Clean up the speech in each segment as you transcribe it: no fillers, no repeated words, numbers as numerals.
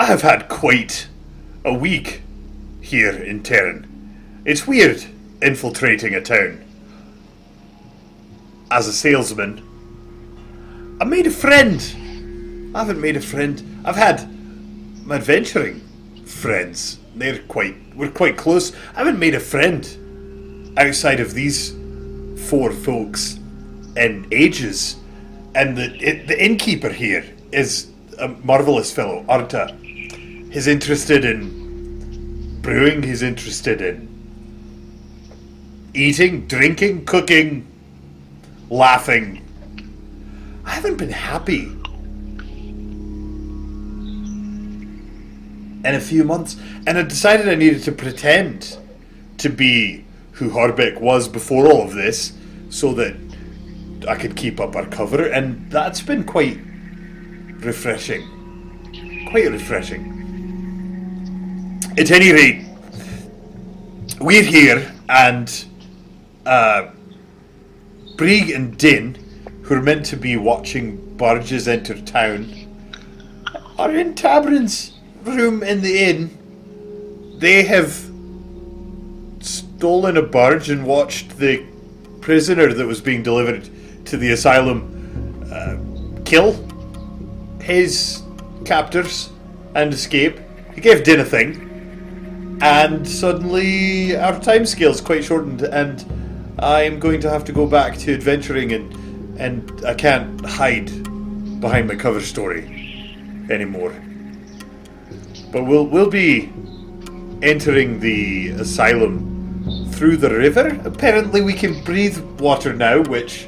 have had quite a week here in Terran. It's weird infiltrating a town. As a salesman, I made a friend. I haven't made a friend. I've had my adventuring friends. We're quite close. I haven't made a friend outside of these four folks in ages. And the innkeeper here is a marvellous fellow, Arta. He's interested in brewing, he's interested in eating, drinking, cooking, laughing. I haven't been happy in a few months, and I decided I needed to pretend to be who Harbeck was before all of this, so that I could keep up our cover, and that's been quite refreshing. Quite refreshing. At any rate, we're here, and Brieg and Din, who are meant to be watching barges enter town, are in Tabrin's room in the inn. They have stolen a barge and watched the prisoner that was being delivered to the asylum kill his captors and escape. He gave Din a thing, and suddenly our timescale's quite shortened, and I'm going to have to go back to adventuring, and I can't hide behind my cover story anymore. But we'll be entering the asylum through the river. Apparently we can breathe water now, which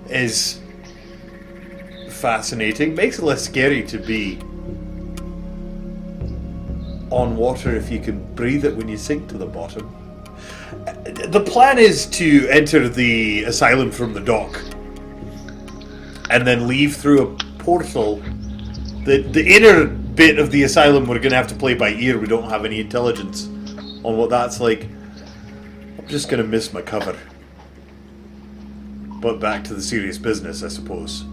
is fascinating. Makes it less scary to be on water if you can breathe it when you sink to the bottom. The plan is to enter the asylum from the dock and then leave through a portal. The inner bit of the asylum we're going to have to play by ear. We don't have any intelligence on what that's like. I'm just going to miss my cover. But back to the serious business, I suppose.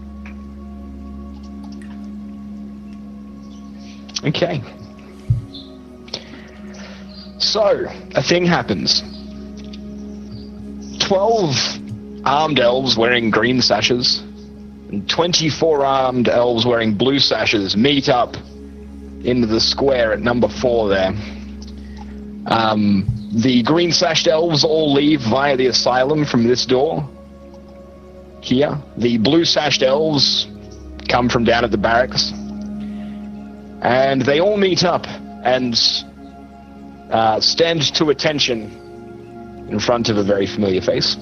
Okay. So, a thing happens. 12 armed elves wearing green sashes and 24 armed elves wearing blue sashes meet up into the square at number 4 there. The green sashed elves all leave via the asylum from this door here. The blue sashed elves come from down at the barracks, and they all meet up and stand to attention in front of a very familiar face.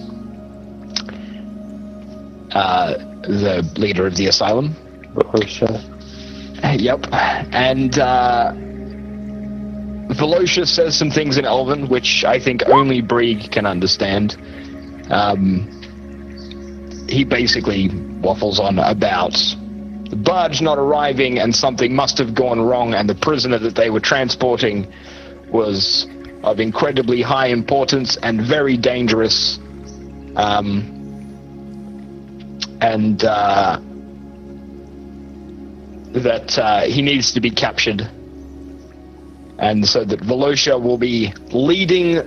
The leader of the asylum. Valcia. Yep. And Valcia says some things in Elven, which I think only Brieg can understand. He basically waffles on about the barge not arriving and something must have gone wrong, and the prisoner that they were transporting was of incredibly high importance and very dangerous, and that he needs to be captured. And so that Valcia will be leading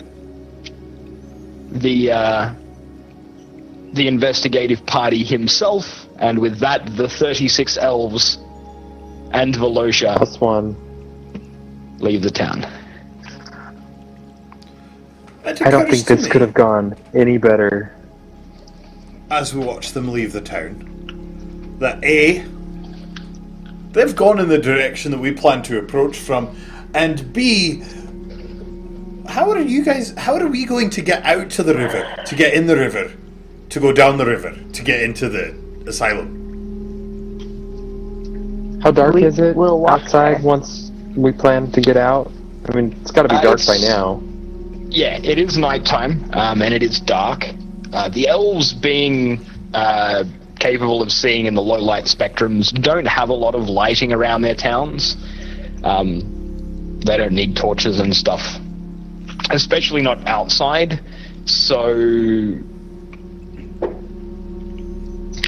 the investigative party himself, and with that, the 36 elves and Valcia +1 leave the town. I don't think this could have gone any better. As we watch them leave the town, that A, they've gone in the direction that we plan to approach from, and B, how are we going to get out to the river, to get in the river, to go down the river, to get into the asylum? How dark is it we'll walk outside there. once we plan to get out? I mean, it's got to be dark by now. Yeah, it is nighttime, and it is dark. The elves, being capable of seeing in the low light spectrums, don't have a lot of lighting around their towns. They don't need torches and stuff, especially not outside. So,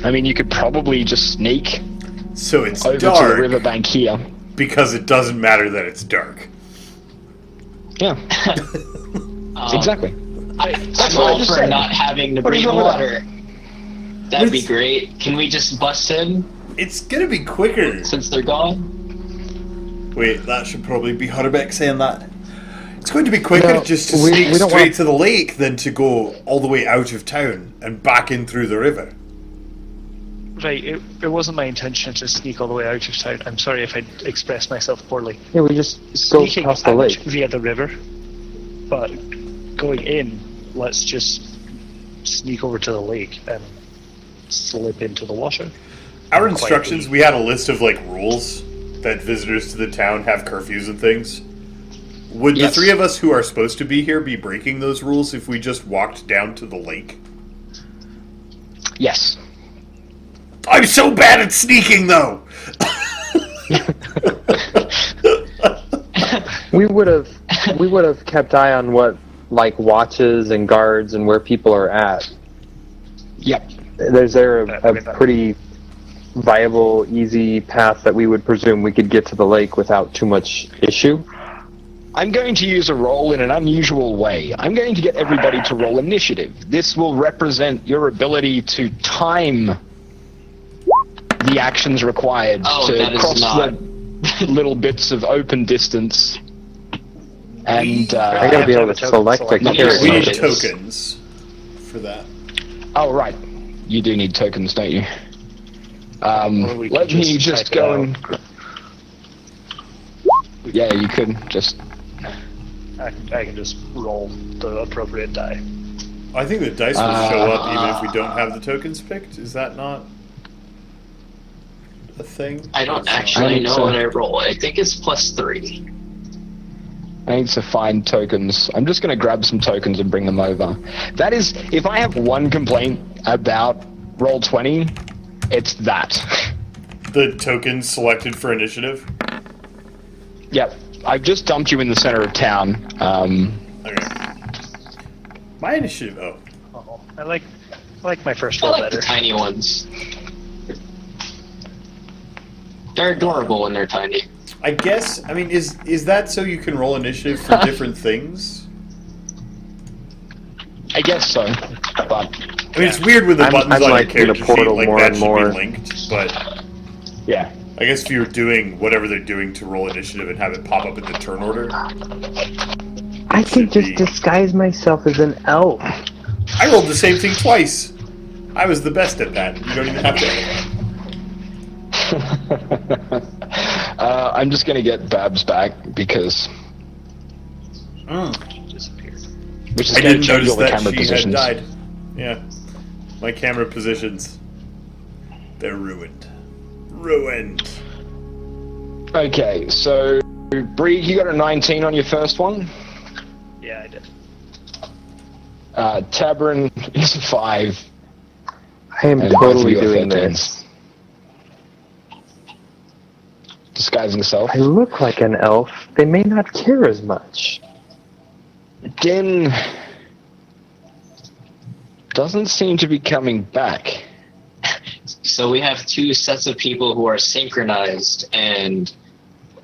I mean, you could probably just sneak So it's over dark to the riverbank here. because it doesn't matter that it's dark. Yeah, exactly. I'm all for not having to bring water. That'd be great. Can we just bust in It's gonna be quicker. since they're gone? Wait, that should probably be Hurbeck saying that. It's going to be quicker No, just to we sneak don't straight want- to the lake than to go all the way out of town and back in through the river. Right, it wasn't my intention to sneak all the way out of town. I'm sorry if I expressed myself poorly. Yeah, we just go Sneaking across the out lake. via the river, but going in, let's just sneak over to the lake and slip into the water. Our Quietly. instructions, we had a list of like rules that visitors to the town have curfews and things. Would Yes. the three of us who are supposed to be here be breaking those rules if we just walked down to the lake? Yes. I'm so bad at sneaking though! We would have kept eye on what like watches and guards and where people are at. Yep. There's there I a mean, that- pretty viable, easy path that we would presume we could get to the lake without too much issue. I'm going to use a roll in an unusual way. I'm going to get everybody to roll initiative. This will represent your ability to time the actions required Oh, to that is cross not- the little bits of open distance. And I gotta be able to select a select- character. We need Tokens. tokens for that. oh right, you do need tokens, don't you? Or we Let can me just just type it go out. and. Yeah, you could just. I can just roll the appropriate die. I think the dice will show up even if we don't have the tokens picked. Is that not a thing? I don't It's not. actually think know so. what I roll. I think it's +3. I need to find tokens. I'm just going to grab some tokens and bring them over. That is, if I have one complaint about Roll20, it's that. The tokens selected for initiative? Yep, I've just dumped you in the center of town. Okay. My initiative, oh. Oh, I like my first I roll like better. the tiny ones. They're adorable when they're tiny. I guess, I mean, is that so you can roll initiative for different things? I guess so, but I mean, it's weird with the I'm- buttons I'm on your liking the character sheet, portal like more that and should more. be linked, but yeah. I guess if you were doing whatever they're doing to roll initiative and have it pop up in the turn order, I can Should just be. disguise myself as an elf. I rolled the same thing twice. I was the best at that. You don't even have to. I'm just going to get Babs back because. Disappeared. Which is I going didn't to change notice all the that camera she positions. had died. Yeah. My camera positions. They're ruined. Ruined. Okay, so Bree, you got a 19 on your first one. Yeah, I did. Tabern is a 5. I am And totally you got doing 13. this. Disguising self. I look like an elf. They may not care as much. Din doesn't seem to be coming back. So we have 2 sets of people who are synchronized and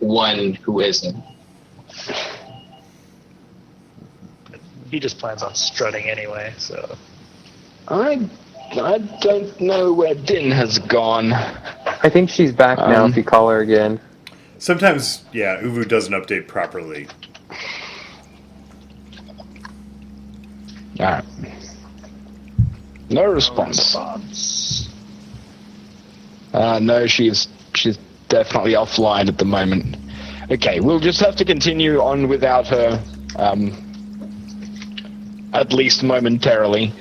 1 who isn't. He just plans on strutting anyway, so. I don't know where Din has gone. I think she's back now if you call her again. Sometimes, yeah, Uvu doesn't update properly. Alright. No response. No, she's definitely offline at the moment. Okay, we'll just have to continue on without her, at least momentarily.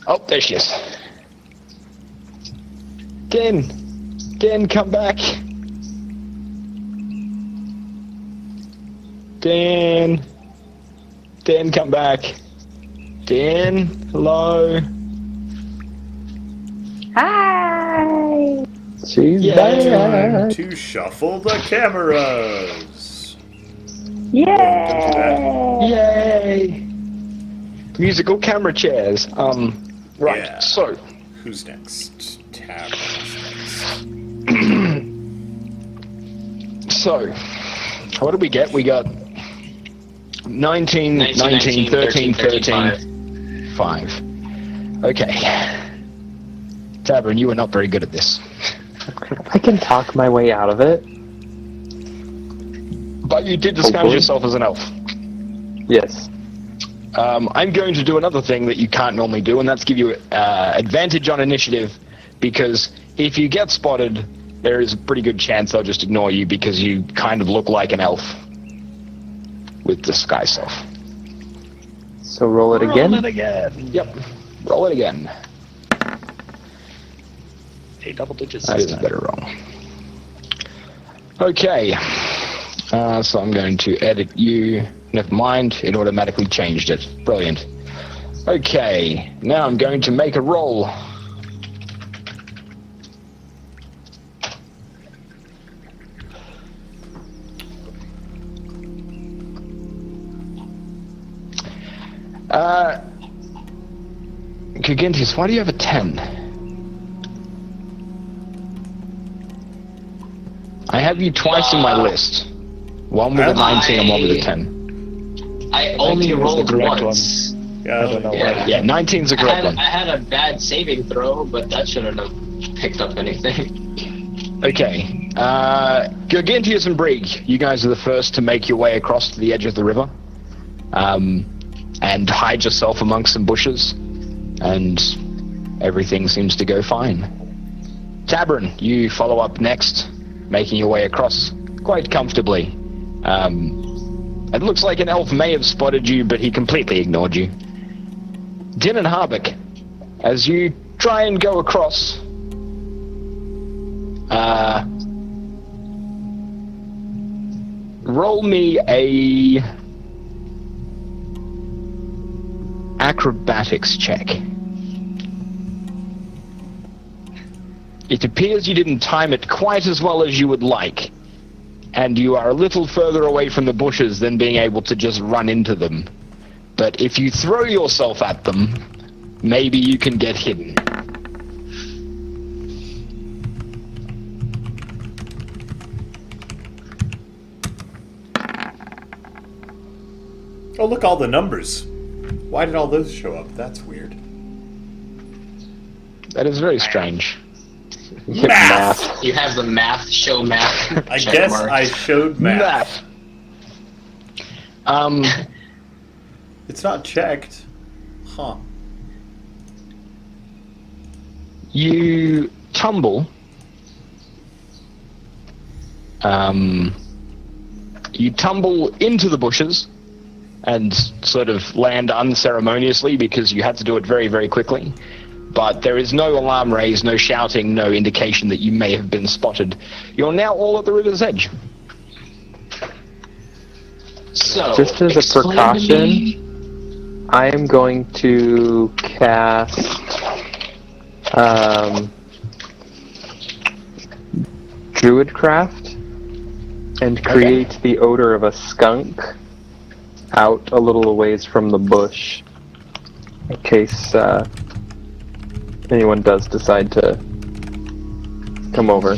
Oh, there she is. Dan, come back. Dan, come back. Dan, hello. She's Yay. Time back. to shuffle the cameras. Yay! Musical camera chairs. Right. Yeah. So, Who's next? Tab. So, what did we get? We got 19, 19, 13, 13, 5. Okay. Tavern, you are not very good at this. I can talk my way out of it. But you did disguise Hopefully. yourself as an elf. Yes. I'm going to do another thing that you can't normally do, and that's give you advantage on initiative, because if you get spotted, there is a pretty good chance they'll just ignore you because you kind of look like an elf with disguise self. So roll it again. Roll it again. Yep. Roll it again. Hey, double digits. That this is a time. better roll. Okay. So I'm going to edit you. Never mind, it automatically changed it. Brilliant. Okay, now I'm going to make a roll. Gigantius, why do you have a 10? I have you twice in my list. One with a 19 and one with a 10. I only 19 was the rolled correct once. I don't know Yeah. why. Yeah, 19's a correct one. I had a bad saving throw, but that shouldn't have picked up anything. Okay. Gigantius and Brig, you guys are the first to make your way across to the edge of the river. And hide yourself amongst some bushes. And everything seems to go fine. Tabern, you follow up next, making your way across quite comfortably. It looks like an elf may have spotted you, but he completely ignored you. Din and Harbeck, as you try and go across, roll me a acrobatics check. It appears you didn't time it quite as well as you would like, and you are a little further away from the bushes than being able to just run into them. But if you throw yourself at them, maybe you can get hidden. Oh, look, all the numbers. Why did all those show up? That's weird. That is very strange. Math! You have the math, show math. I check guess mark. I showed math. It's not checked. Huh. You tumble. You tumble into the bushes and sort of land unceremoniously because you had to do it very, very quickly. But there is no alarm raised, no shouting, no indication that you may have been spotted. You're now all at the river's edge. So, Just as a explain to me- precaution, I am going to cast Druidcraft and create the odor of a skunk out a little ways from the bush, in case anyone does decide to come over.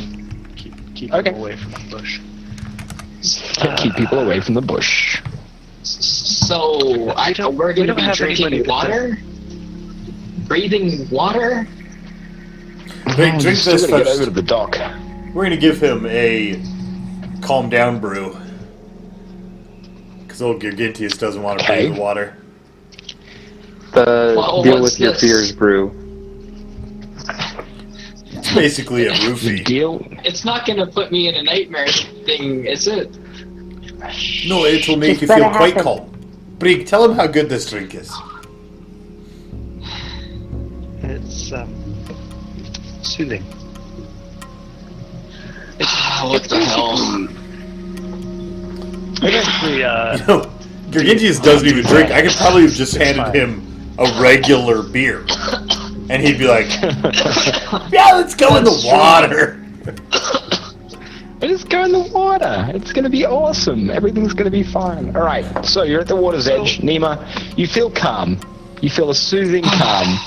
Keep Okay. them away from the bush. Keep people away from the bush. So, I know we're going to don't be have anybody drinking with water? Breathing water? Hey, You drink still this gotta get over first. to the dock. We're gonna give him a calm down brew. Because old Gigantius doesn't want to Okay. breathe the water. The Well, deal what's with your this? fears brew. It's basically a The roofie. deal. It's not going to put me in a nightmare thing, is it? No, it will make you feel quite calm. Brig, tell him how good this drink is. It's soothing. What the hell? Basically, No, Gigantius doesn't even drink. I could probably have just handed fine. him a regular beer. And he'd be like, yeah, let's go in the water. Just go in the water. It's going to be awesome. Everything's going to be fine. All right. So you're at the water's edge, Nima. You feel calm. You feel a soothing calm.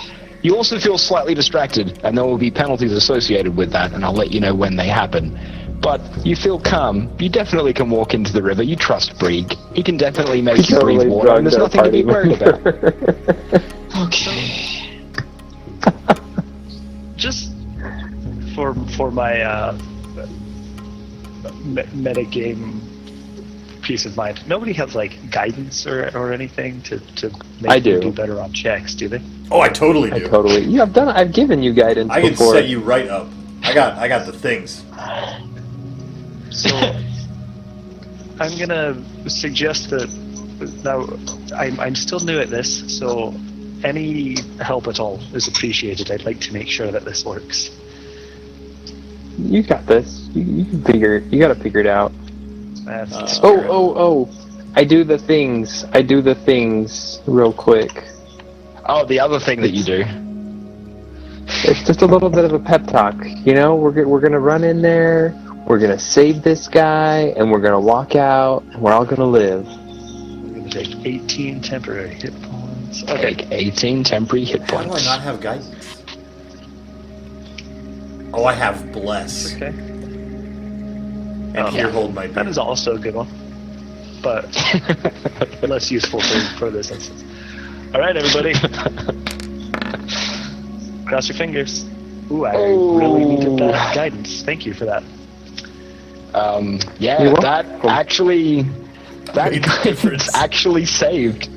You also feel slightly distracted, and there will be penalties associated with that, and I'll let you know when they happen. but you feel calm. You definitely can walk into the river. You trust Brieg. He can definitely make you breathe water, and there's nothing to be worried about. Okay. Just for my metagame peace of mind. Nobody has like guidance or anything to make I you do. do better on checks, do they? Oh, I totally I do. totally. Yeah, I've given you guidance I can before. set you right up. I got the things. So I'm gonna suggest that now I'm still new at this, so any help at all is appreciated. I'd like to make sure that this works. You got this. You can figure. You got to figure it out. That's the spirit. Oh! I do the things. Real quick. Oh, the other thing that you do. It's just a little bit of a pep talk. You know, we're gonna run in there. We're gonna save this guy, and we're gonna walk out, and we're all gonna live. I'm gonna take 18 temporary hit points. Okay. Take 18 temporary hit How do I points. not have guidance? Oh, I have bless. Okay. And here hold my That beer. is also a good one, but less useful for this instance. All right, everybody. Cross your fingers. Ooh, I really needed that guidance. Thank you for that. Yeah, You're that welcome. actually, that Made the guidance difference. actually saved.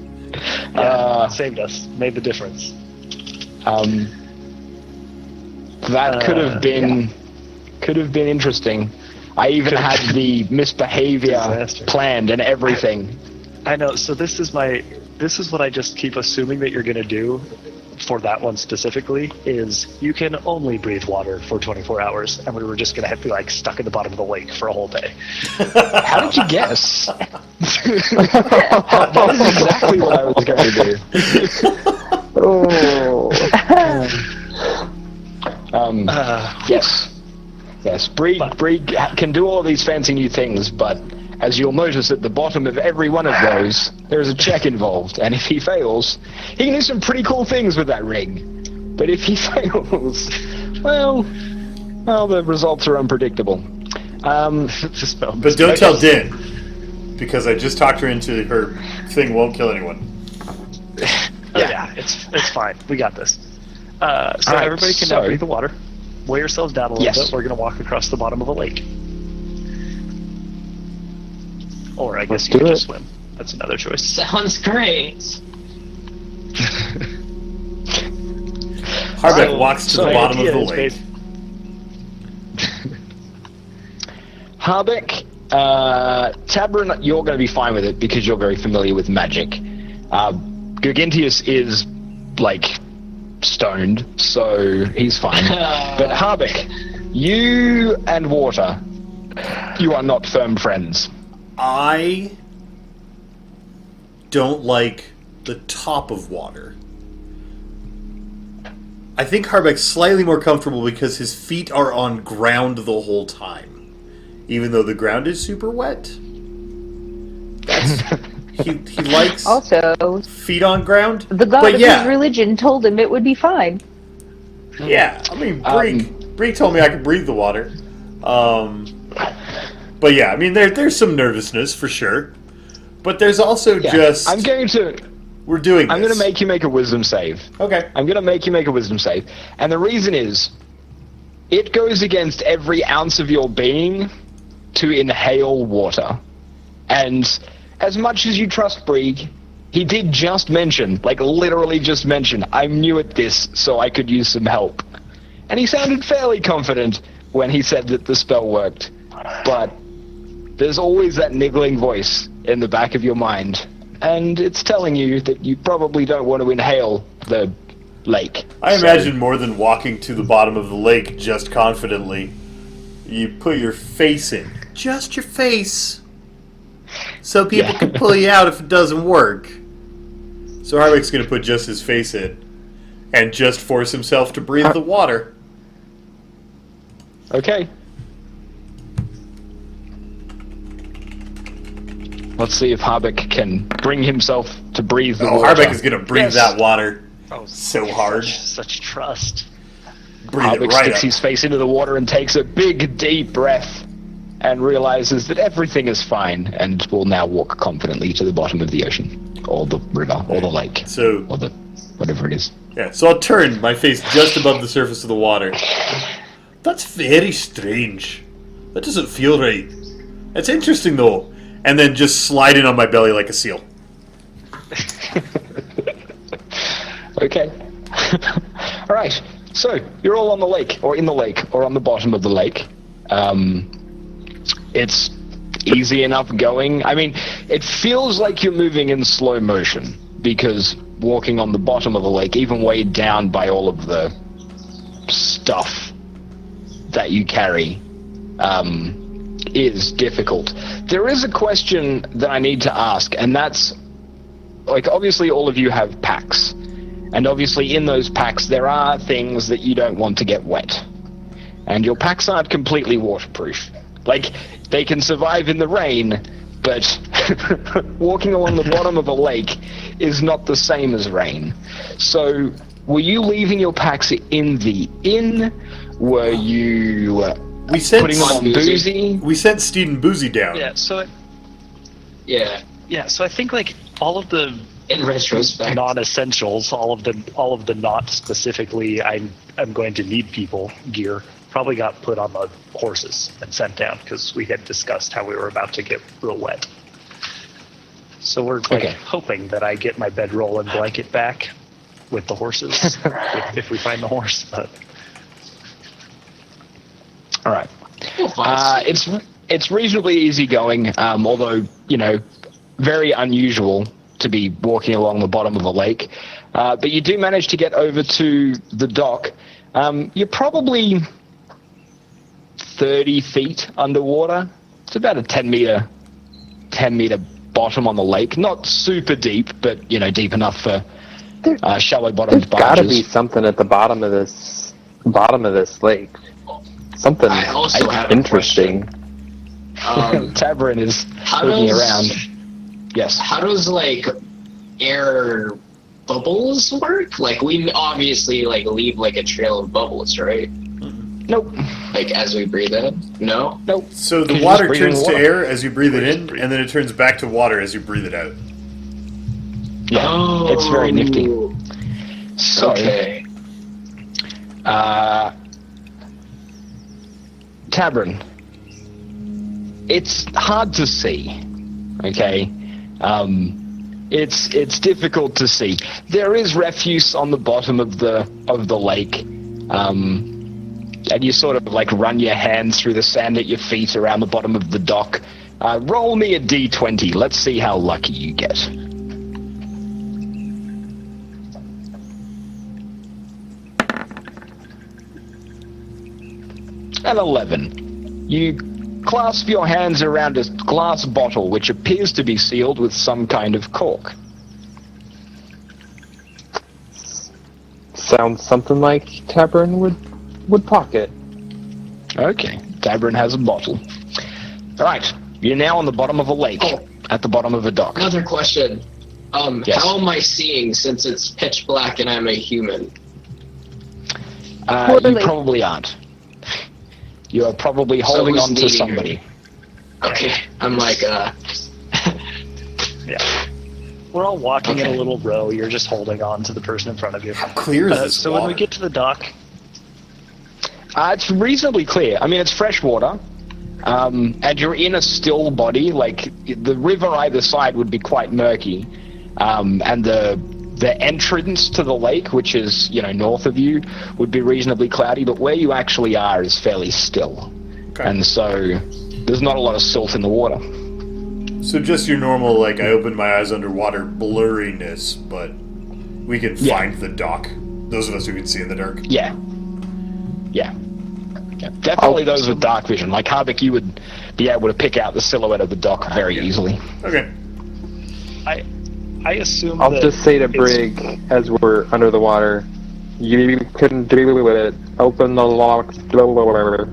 Yeah, saved us. Made the difference. That could have been interesting. I even had the misbehavior Disaster. planned and everything. I know. So this is what I just keep assuming that you're going to do for that one specifically is you can only breathe water for 24 hours, and we were just going to be like stuck in the bottom of the lake for a whole day. How did you guess? That is exactly what I was going to do. Yes. Yes, Brieg can do all these fancy new things, but as you'll notice at the bottom of every one of those, there is a check involved, and if he fails, he can do some pretty cool things with that rig. But if he fails, well, the results are unpredictable. But don't tell Din, because I just talked her into her thing won't kill anyone. Yeah, it's fine. We got this. So Alright, everybody can now breathe the water. Weigh yourselves down a little Yes. bit. We're going to walk across the bottom of a lake. Or I guess Let's you could do just it. swim. That's another choice. Sounds great. Harbeck So- walks to so the bottom of idea the is lake. Harbeck, Tabron, you're going to be fine with it because you're very familiar with magic. Gargantius is, like, stoned, so he's fine. But Harbeck, you and Water, you are not firm friends. I don't like the top of water. I think Harbeck's slightly more comfortable because his feet are on ground the whole time. Even though the ground is super wet. That's, he likes Also, feet on ground. the god but of yeah, his religion told him it would be fine. Yeah, I mean, Brieg told me I could breathe the water. But yeah, I mean, there's some nervousness for sure. But there's also just... We're doing this. I'm going to make you make a wisdom save. Okay. I'm going to make you make a wisdom save. And the reason is, it goes against every ounce of your being to inhale water. And as much as you trust Brieg, he did just mention, like literally just mention, I'm new at this, so I could use some help. And he sounded fairly confident when he said that the spell worked. But there's always that niggling voice in the back of your mind. And it's telling you that you probably don't want to inhale the lake. I imagine more than walking to the bottom of the lake just confidently, you put your face in. Just your face. So people can pull you out if it doesn't work. So Harbeck's going to put just his face in. And just force himself to breathe the water. Okay. Let's see if Harbeck can bring himself to breathe the water. Harbeck is going to breathe that water so hard. Such trust. Breathe Harbeck it right sticks up. his face into the water and takes a big, deep breath. and realizes that everything is fine and will now walk confidently to the bottom of the ocean, or the river, or the lake, So, or the whatever it is. yeah, so I'll turn my face just above the surface of the water. That's very strange. That doesn't feel right. It's interesting though. And then just slide in on my belly like a seal. Okay. All right. So you're all on the lake, or in the lake, or on the bottom of the lake. It's easy enough going. I mean, it feels like you're moving in slow motion because walking on the bottom of the lake, even weighed down by all of the stuff that you carry, is difficult. There is a question that I need to ask, and that's, like, obviously all of you have packs. And obviously in those packs there are things that you don't want to get wet. And your packs aren't completely waterproof. Like, they can survive in the rain, but walking along the bottom of a lake is not the same as rain. So, were you leaving your packs in the inn? Were you We sent putting them on boozy? We sent Steed Boozy down. Yeah, so Yeah. I think like all of the In retrospect. non-essentials, all of the not specifically I'm going to need people gear probably got put on the horses and sent down because we had discussed how we were about to get real wet. So we're hoping that I get my bedroll and blanket back with the horses if we find the horse. But All right. We'll find It's reasonably easy going, although, very unusual to be walking along the bottom of a lake. But you do manage to get over to the dock. You're probably 30 feet underwater. It's about a 10 meter bottom on the lake. Not super deep, but, deep enough for shallow bottomed There's got to be barges. something at the bottom of this lake. Something I also have a interesting. Tabrin is How looking does- around. Yes. How does air bubbles work? Like, we obviously leave a trail of bubbles, right? Nope. As we breathe in? No? Nope. So the You're water just breathing turns to water. air as you breathe it in, and then it turns back to water as you breathe it out. Yeah. Oh, It's very nifty. So, Okay. Tabrin, it's hard to see. Okay, it's difficult to see. There is refuse on the bottom of the lake, and you sort of run your hands through the sand at your feet around the bottom of the dock. Roll me a d20. Let's see how lucky you get. An 11. You clasp your hands around a glass bottle which appears to be sealed with some kind of cork. Sounds something like Tabern would pocket. Okay, Tabrin has a bottle. Alright, you're now on the bottom of a lake, Oh. at the bottom of a dock. Another question. Yes. How am I seeing since it's pitch black and I'm a human? You Poorly. probably aren't. You are probably holding who's on to leading somebody. Okay. I'm yeah, we're all walking in a little row. You're just holding on to the person in front of you. How clear is this So water? when we get to the dock, It's reasonably clear. I mean, it's fresh water, and you're in a still body. The river either side would be quite murky, and the entrance to the lake, which is north of you, would be reasonably cloudy. But where you actually are is fairly still, Okay. and so there's not a lot of silt in the water. So just your normal, I open my eyes underwater blurriness, but we can Yeah. find the dock. Those of us who can see in the dark. Yeah. Definitely those with dark vision. Like Harvick, you would be able to pick out the silhouette of the dock very easily. Okay. I assume I'll that just say to it's- Brig as we're under the water, you couldn't do it. Open the lock door.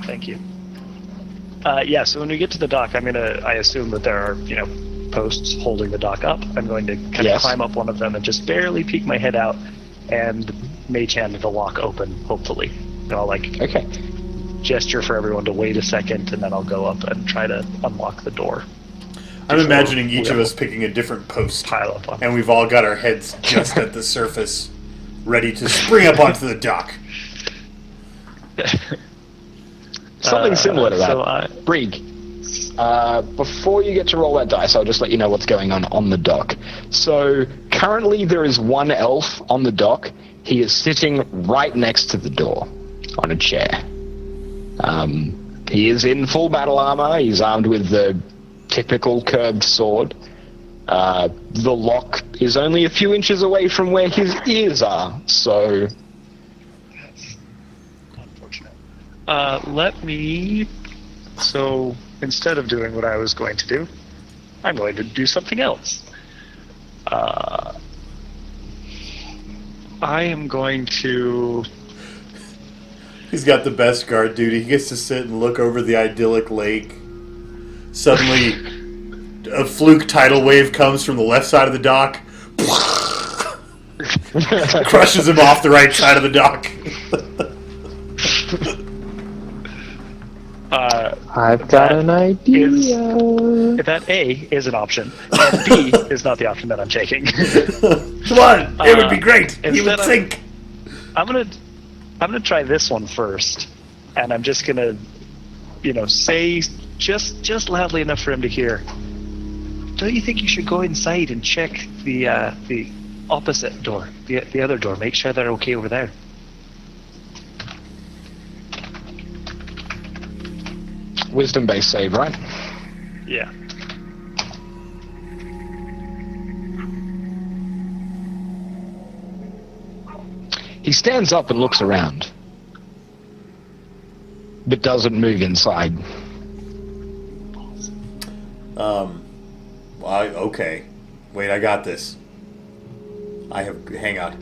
Thank you. So when we get to the dock, I assume that there are, posts holding the dock up. I'm going to kind of Yes. climb up one of them and just barely peek my head out and Mage Hand the lock open, hopefully. And I'll Okay. gesture for everyone to wait a second, and then I'll go up and try to unlock the door. I'm imagining each of us picking a different post, Pile up on. and we've all got our heads just at the surface, ready to spring up onto the dock. Something similar to that. So Brig, before you get to roll that dice, I'll just let you know what's going on the dock. So currently there is one elf on the dock. He is sitting right next to the door on a chair. He is in full battle armor. He's armed with the typical curved sword. The lock is only a few inches away from where his ears are, so... let me... So, instead of doing what I was going to do, I'm going to do something else. I am going to... He's got the best guard duty. He gets to sit and look over the idyllic lake. Suddenly, a fluke tidal wave comes from the left side of the dock. Crushes him off the right side of the dock. I've got an idea. That A is an option, and B is not the option that I'm taking. Come on, it would be great. He would instead think. I'm gonna try this one first, and I'm just gonna, say just loudly enough for him to hear. Don't you think you should go inside and check the opposite door, the other door? Make sure they're okay over there. Wisdom-based save, right? Yeah. He stands up and looks around, but doesn't move inside. Okay. Wait, I got this. Hang on.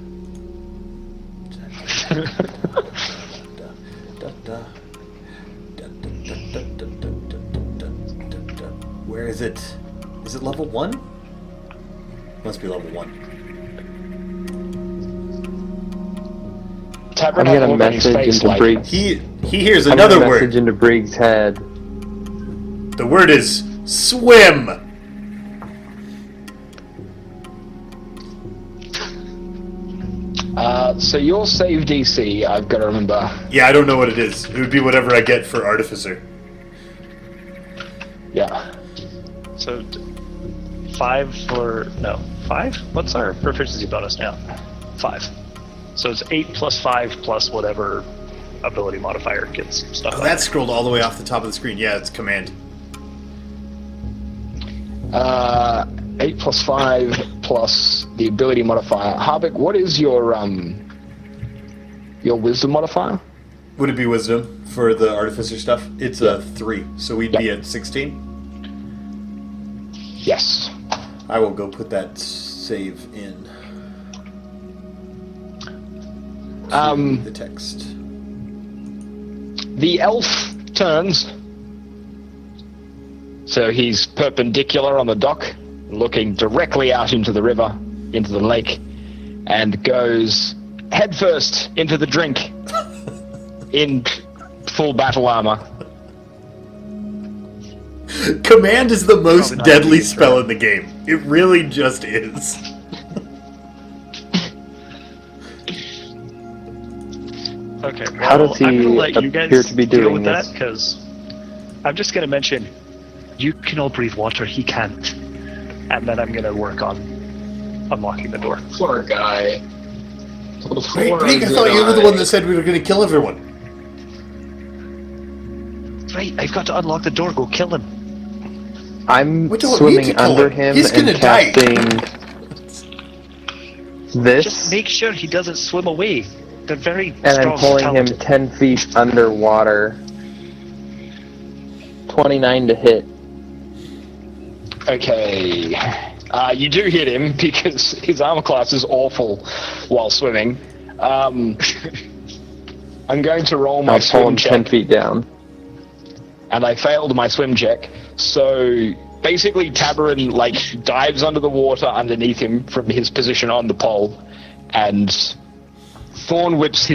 Where is it? Is it level 1? Must be level 1. I'm gonna message into Briggs. He hears I'm another gonna word. message into Briggs' head. The word is swim. So your save DC, I've got to remember. Yeah, I don't know what it is. It would be whatever I get for Artificer. Yeah. So 5 for 5. What's our proficiency bonus now? 5. So it's 8 plus 5 plus whatever ability modifier gets stuff. Oh, that's scrolled all the way off the top of the screen. Yeah, it's command. 8 plus 5 plus the ability modifier. Harvick, what is your wisdom modifier? Would it be wisdom for the Artificer stuff? It's a 3, so we'd be at 16. Yes. I will go put that save in. The text. The elf turns. So he's perpendicular on the dock, looking directly out into the river, into the lake, and goes headfirst into the drink in full battle armor. Command is the most Probably not deadly gonna be spell in the game. It really just is. Okay. Well, How does he I'm gonna let you guys appear to be deal doing with this? that because I'm just gonna mention you can all breathe water. He can't, and then I'm gonna work on unlocking the door. Poor guy. Wait, Blake, I thought you were the one that said we were going to kill everyone. Right, I've got to unlock the door. Go kill him. I'm We don't need swimming to kill under him. him He's and gonna die. casting this, Just make sure he doesn't swim away. They're very and I'm strong. pulling him talented. 10 feet underwater. 29 to hit. Okay. You do hit him because his armor class is awful while swimming. I'm going to roll my I'll pull swim him 10 check, feet down. and I failed my swim check. So basically, Tabarin dives under the water underneath him from his position on the pole, and thorn whips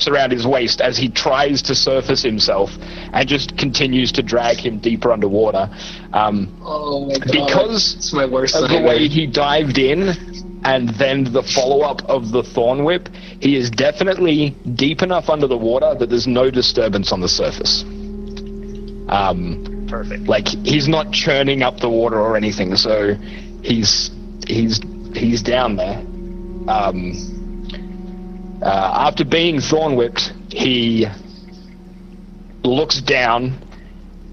around his waist as he tries to surface himself and just continues to drag him deeper underwater. Oh my god. Because it's my worst of the nightmare. way he dived in and then the follow-up of the thorn whip, he is definitely deep enough under the water that there's no disturbance on the surface. Perfect. Like, he's not churning up the water or anything, so he's down there. After being thorn whipped, he looks down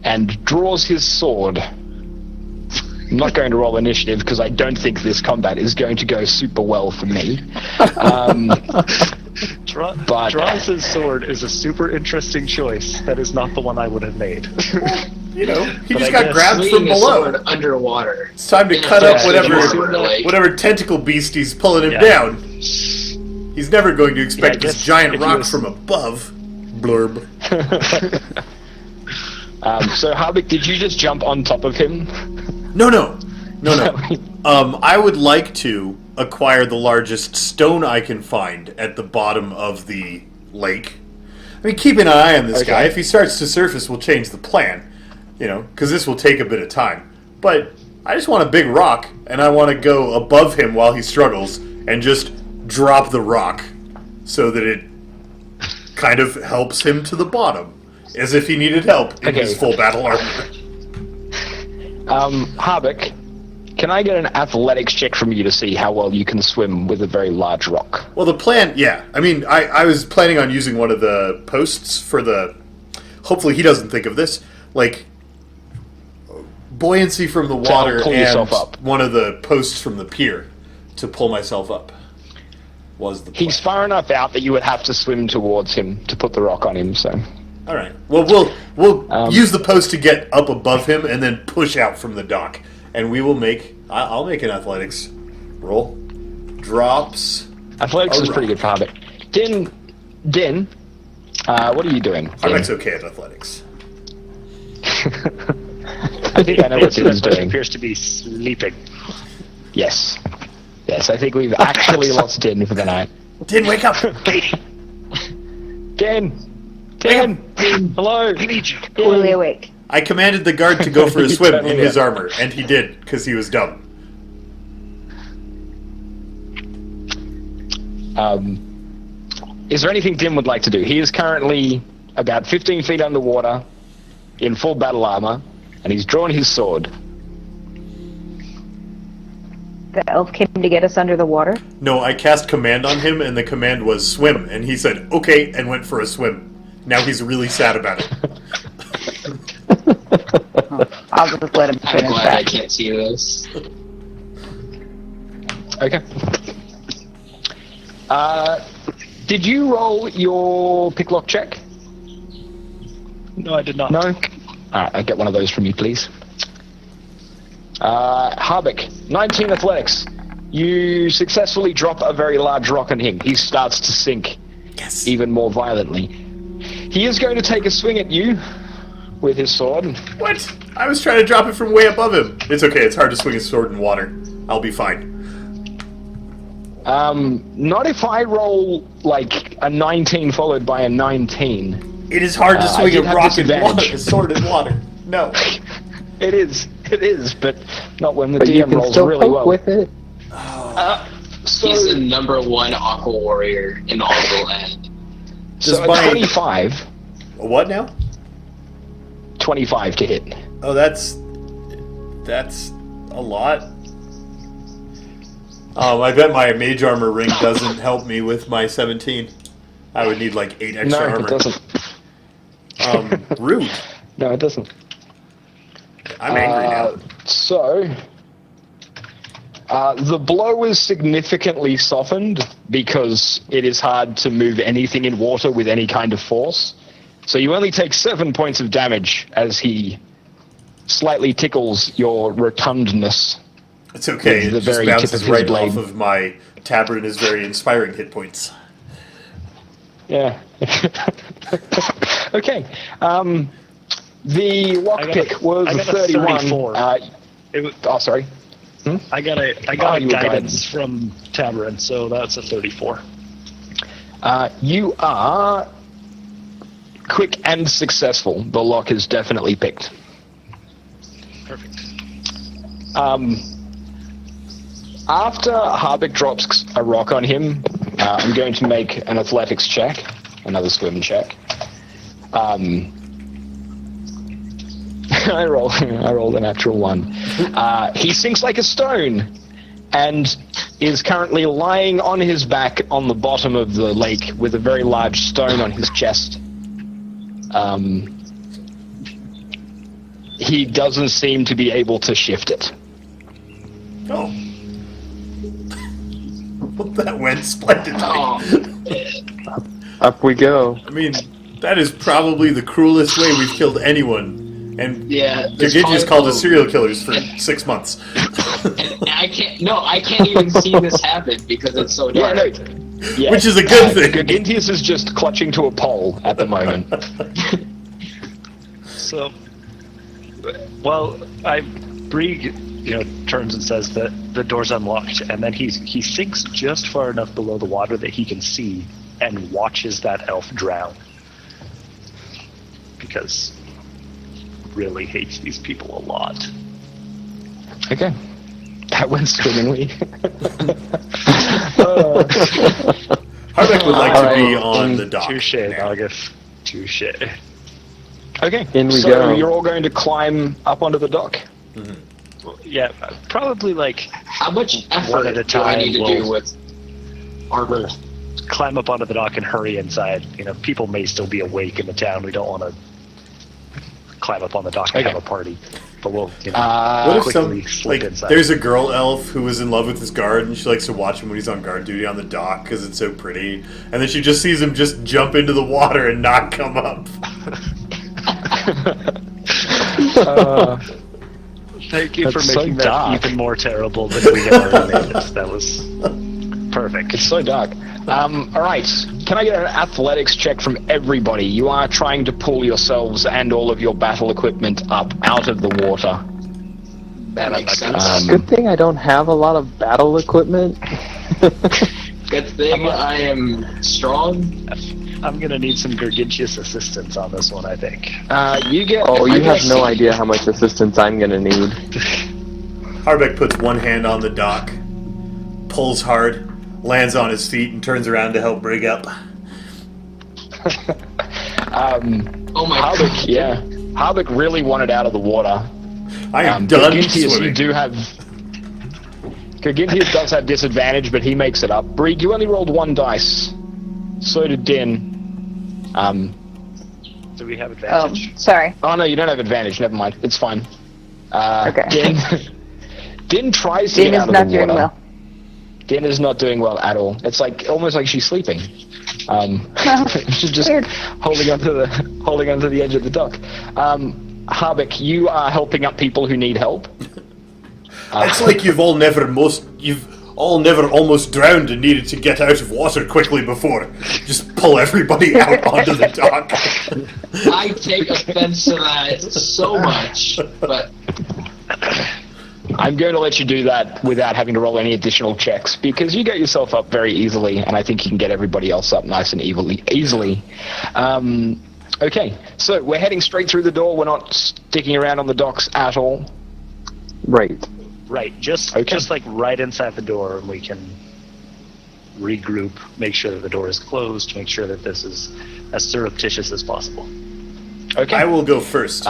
and draws his sword. I'm not going to roll initiative because I don't think this combat is going to go super well for me. Draws his sword is a super interesting choice. That is not the one I would have made. You know, he But just I got guess grabbed from Swinging a below. sword underwater. It's time to In a cut up flash of whatever armor, like- whatever tentacle beastie's pulling him Yeah. down. He's never going to expect I this guess giant if he rock was- from above. Blurb. So, Harvick, did you just jump on top of him? No. I would like to acquire the largest stone I can find at the bottom of the lake. I mean, keep an eye on this Okay. guy. If he starts to surface, we'll change the plan. You know, because this will take a bit of time. But I just want a big rock, and I want to go above him while he struggles and just drop the rock so that it kind of helps him to the bottom, as if he needed help in Okay. his full battle armor. Harvick, can I get an athletics check from you to see how well you can swim with a very large rock? Well, the plan, yeah. I mean, I was planning on using one of the posts for the... Hopefully he doesn't think of this. Like, buoyancy from the water pull and yourself up. one of the posts from the pier to pull myself up was the plan. He's far enough out that you would have to swim towards him to put the rock on him, so... All right. Well, we'll use the post to get up above him and then push out from the dock. And we will make... I'll make an athletics roll. Drops... Athletics is Alright. pretty good for Harvick. Din, what are you doing? Din? Harvick's okay at athletics. I think I know what Din's doing. appears to be sleeping. Yes, I think we've actually lost Din for the night. Din, wake up! Din, hello. We need you. Fully awake. I commanded the guard to go for a He swim totally in his is. armor, and he did, because he was dumb. Is there anything Din would like to do? He is currently about 15 feet underwater, in full battle armor, and he's drawn his sword. The elf came to get us under the water. No, I cast command on him, and the command was swim, and he said, okay, and went for a swim. Now he's really sad about it. I'll just let him I'm finish glad I that. can't see this. Okay. Did you roll your picklock check? No, I did not. No? Alright, I'll get one of those from you, please. Harvick, 19 athletics. You successfully drop a very large rock on him. He starts to sink Yes. even more violently. He is going to take a swing at you with his sword. What? I was trying to drop it from way above him. It's okay, it's hard to swing a sword in water. I'll be fine. Not if I roll, like, a 19 followed by a 19. It is hard to I swing did a have rock in disadvantage. water, a sword in water. No. It is, but not when the But you DM can rolls still really poke well. with it. So, He's the #1 aqua warrior in Aqua Land. so Does a 25. A what now? 25 to hit. Oh, that's a lot. I bet my mage armor ring doesn't help me with my 17. I would need like 8 extra No, armor. it doesn't. Rude. No, it doesn't. I'm angry now. So, the blow is significantly softened because it is hard to move anything in water with any kind of force. So you only take 7 points of damage as he slightly tickles your rotundness. It's okay. with It the just very tip bounces of his right blade. off of my tabard and is very inspiring hit points. Yeah. Okay. The I got lockpick a- was I a got a 31. 34. It was, Oh, sorry. I got a guidance from Tamarin, so that's a 34. You are quick and successful. The lock is definitely picked. Perfect. After Harbeck drops a rock on him, I'm going to make an athletics check, another swim check. I rolled a natural 1. He sinks like a stone and is currently lying on his back on the bottom of the lake with a very large stone on his chest. He doesn't seem to be able to shift it. Oh. Well, that went splendidly. Oh, Up we go. I mean, that is probably the cruelest way we've killed anyone. And yeah. Gaginius called us serial killers for 6 months. I can't even see this happen because it's so dark. Yeah, Which is a good thing. Gagintius is just clutching to a pole at the moment. So, well, Brieg, turns and says that the door's unlocked, and then he sinks just far enough below the water that he can see and watches that elf drown. Because he really hates these people a lot. Okay. That went swimmingly. Harbeck would like to be on the dock. Touche, August. Touche. Okay. In we so go. you're all going to climb up onto the dock. Yeah, probably like How much One effort at a do I need to time, do we'll- with armor? climb up onto the dock and hurry inside. People may still be awake in the town. We don't want to climb up on the dock and Okay. have a party. But we'll, What if quickly slip inside. there's a girl elf who was in love with his guard and she likes to watch him when he's on guard duty on the dock because it's so pretty, and then she just sees him just jump into the water and not come up. Thank you for That's so making that dark. even more terrible than we had already made it. That was perfect. It's so dark. Alright. Can I get an athletics check from everybody? You are trying to pull yourselves and all of your battle equipment up out of the water. That makes sense. Good thing I don't have a lot of battle equipment. Good thing I am strong. I'm going to need some Gargantuous assistance on this one, I think. You get... Oh, I you have guess- no idea how much assistance I'm gonna need. Harbeck puts one hand on the dock, pulls hard, lands on his feet, and turns around to help Brig up. Oh my Harbeck, god. yeah. Harbeck really wanted out of the water. I am done Gargantius, swimming. you do have... Gargantius does have disadvantage, but he makes it up. Brieg, you only rolled 1 dice. So did Din. Do we have Oh, advantage? sorry. Oh no, you don't have advantage. Never mind. It's fine. Okay. Din tries to Dean get is out of not the doing water. well. Din is not doing well at all. It's like almost like she's sleeping. She's just Weird. holding onto the edge of the dock. Harbeck, you are helping up people who need help. It's like you've all never almost drowned and needed to get out of water quickly before. Just pull everybody out onto the dock. I take offense to that so much, but I'm going to let you do that without having to roll any additional checks because you get yourself up very easily, and I think you can get everybody else up nice and easily. Okay, so we're heading straight through the door. We're not sticking around on the docks at all. Right. Right, just like right inside the door, and we can regroup, make sure that the door is closed, make sure that this is as surreptitious as possible. Okay. I will go first.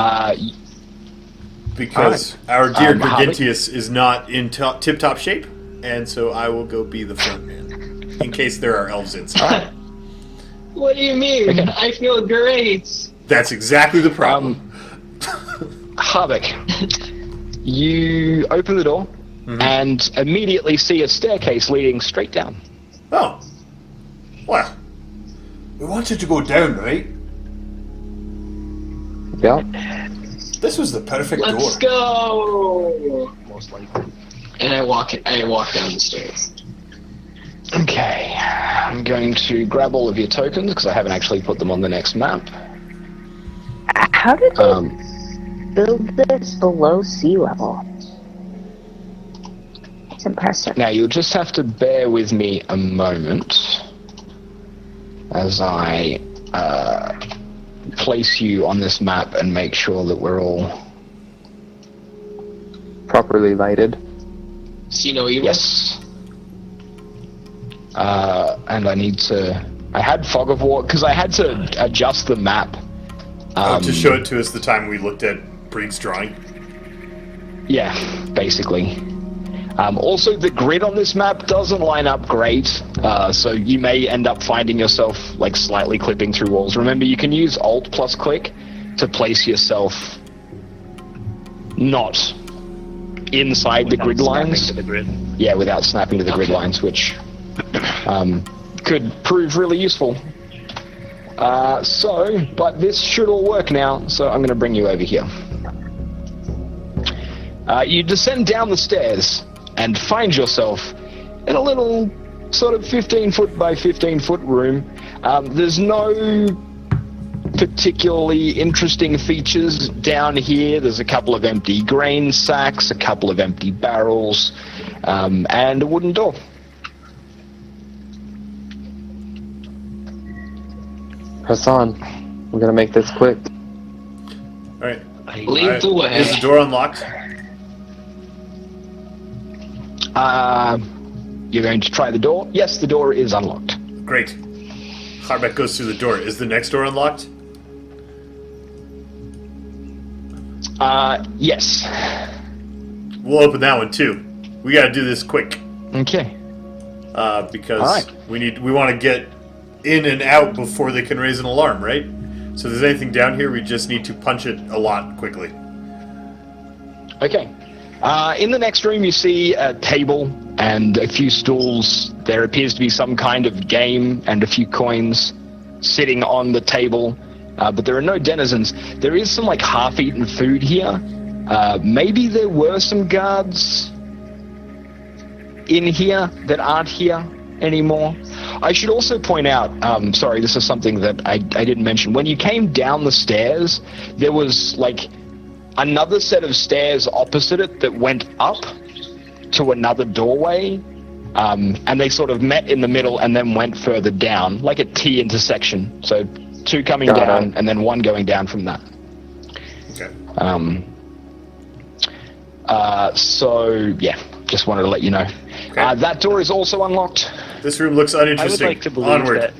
Because our dear Gargantius is not in tip-top shape, and so I will go be the front man, in case there are elves inside. what do you mean? I feel great. That's exactly the problem. Harbeck, you open the door and immediately see a staircase leading straight down. Oh. Well, we wanted to go down, right? Yep. This was the perfect Let's door. go. Most likely. And I walk down the stairs. Okay, I'm going to grab all of your tokens because I haven't actually put them on the next map. How did they Um, build this below sea level? It's impressive. Now, you'll just have to bear with me a moment as I place you on this map and make sure that we're all... Properly lighted. See no evil? Yes. And I need to... I had Fog of War, because I had to adjust the map. To show it to us the time we looked at Brieg's drawing. Yeah, basically. Also, the grid on this map doesn't line up great, so you may end up finding yourself like slightly clipping through walls. Remember, you can use Alt plus click to place yourself not inside the Without grid snapping lines. to the grid. Yeah, without snapping to the grid lines, which could prove really useful. But this should all work now, so I'm going to bring you over here. You descend down the stairs and find yourself in a little sort of 15 foot by 15 foot room. There's no particularly interesting features down here. There's a couple of empty grain sacks, a couple of empty barrels, and a wooden door. Press on. We're gonna make this quick. Alright. Lead the way. Is the door unlocked? You're going to try the door? Yes, the door is unlocked. Great. Harbeck goes through the door. Is the next door unlocked? Yes. We'll open that one too. We gotta do this quick. Okay. Because Alright. we want to get in and out before they can raise an alarm, right? So if there's anything down here, we just need to punch it a lot quickly. Okay. In the next room, you see a table and a few stools. There appears to be some kind of game and a few coins sitting on the table, but there are no denizens. There is some like half-eaten food here. Maybe there were some guards in here that aren't here anymore. I should also point out, sorry, this is something that I didn't mention. When you came down the stairs, there was like another set of stairs opposite it that went up to another doorway, and they sort of met in the middle and then went further down, like a T intersection. So two coming Got down it. and then one going down from that. Okay. So yeah, just wanted to let you know. Okay. That door is also unlocked. This room looks I would uninteresting. like to believe Onward. that.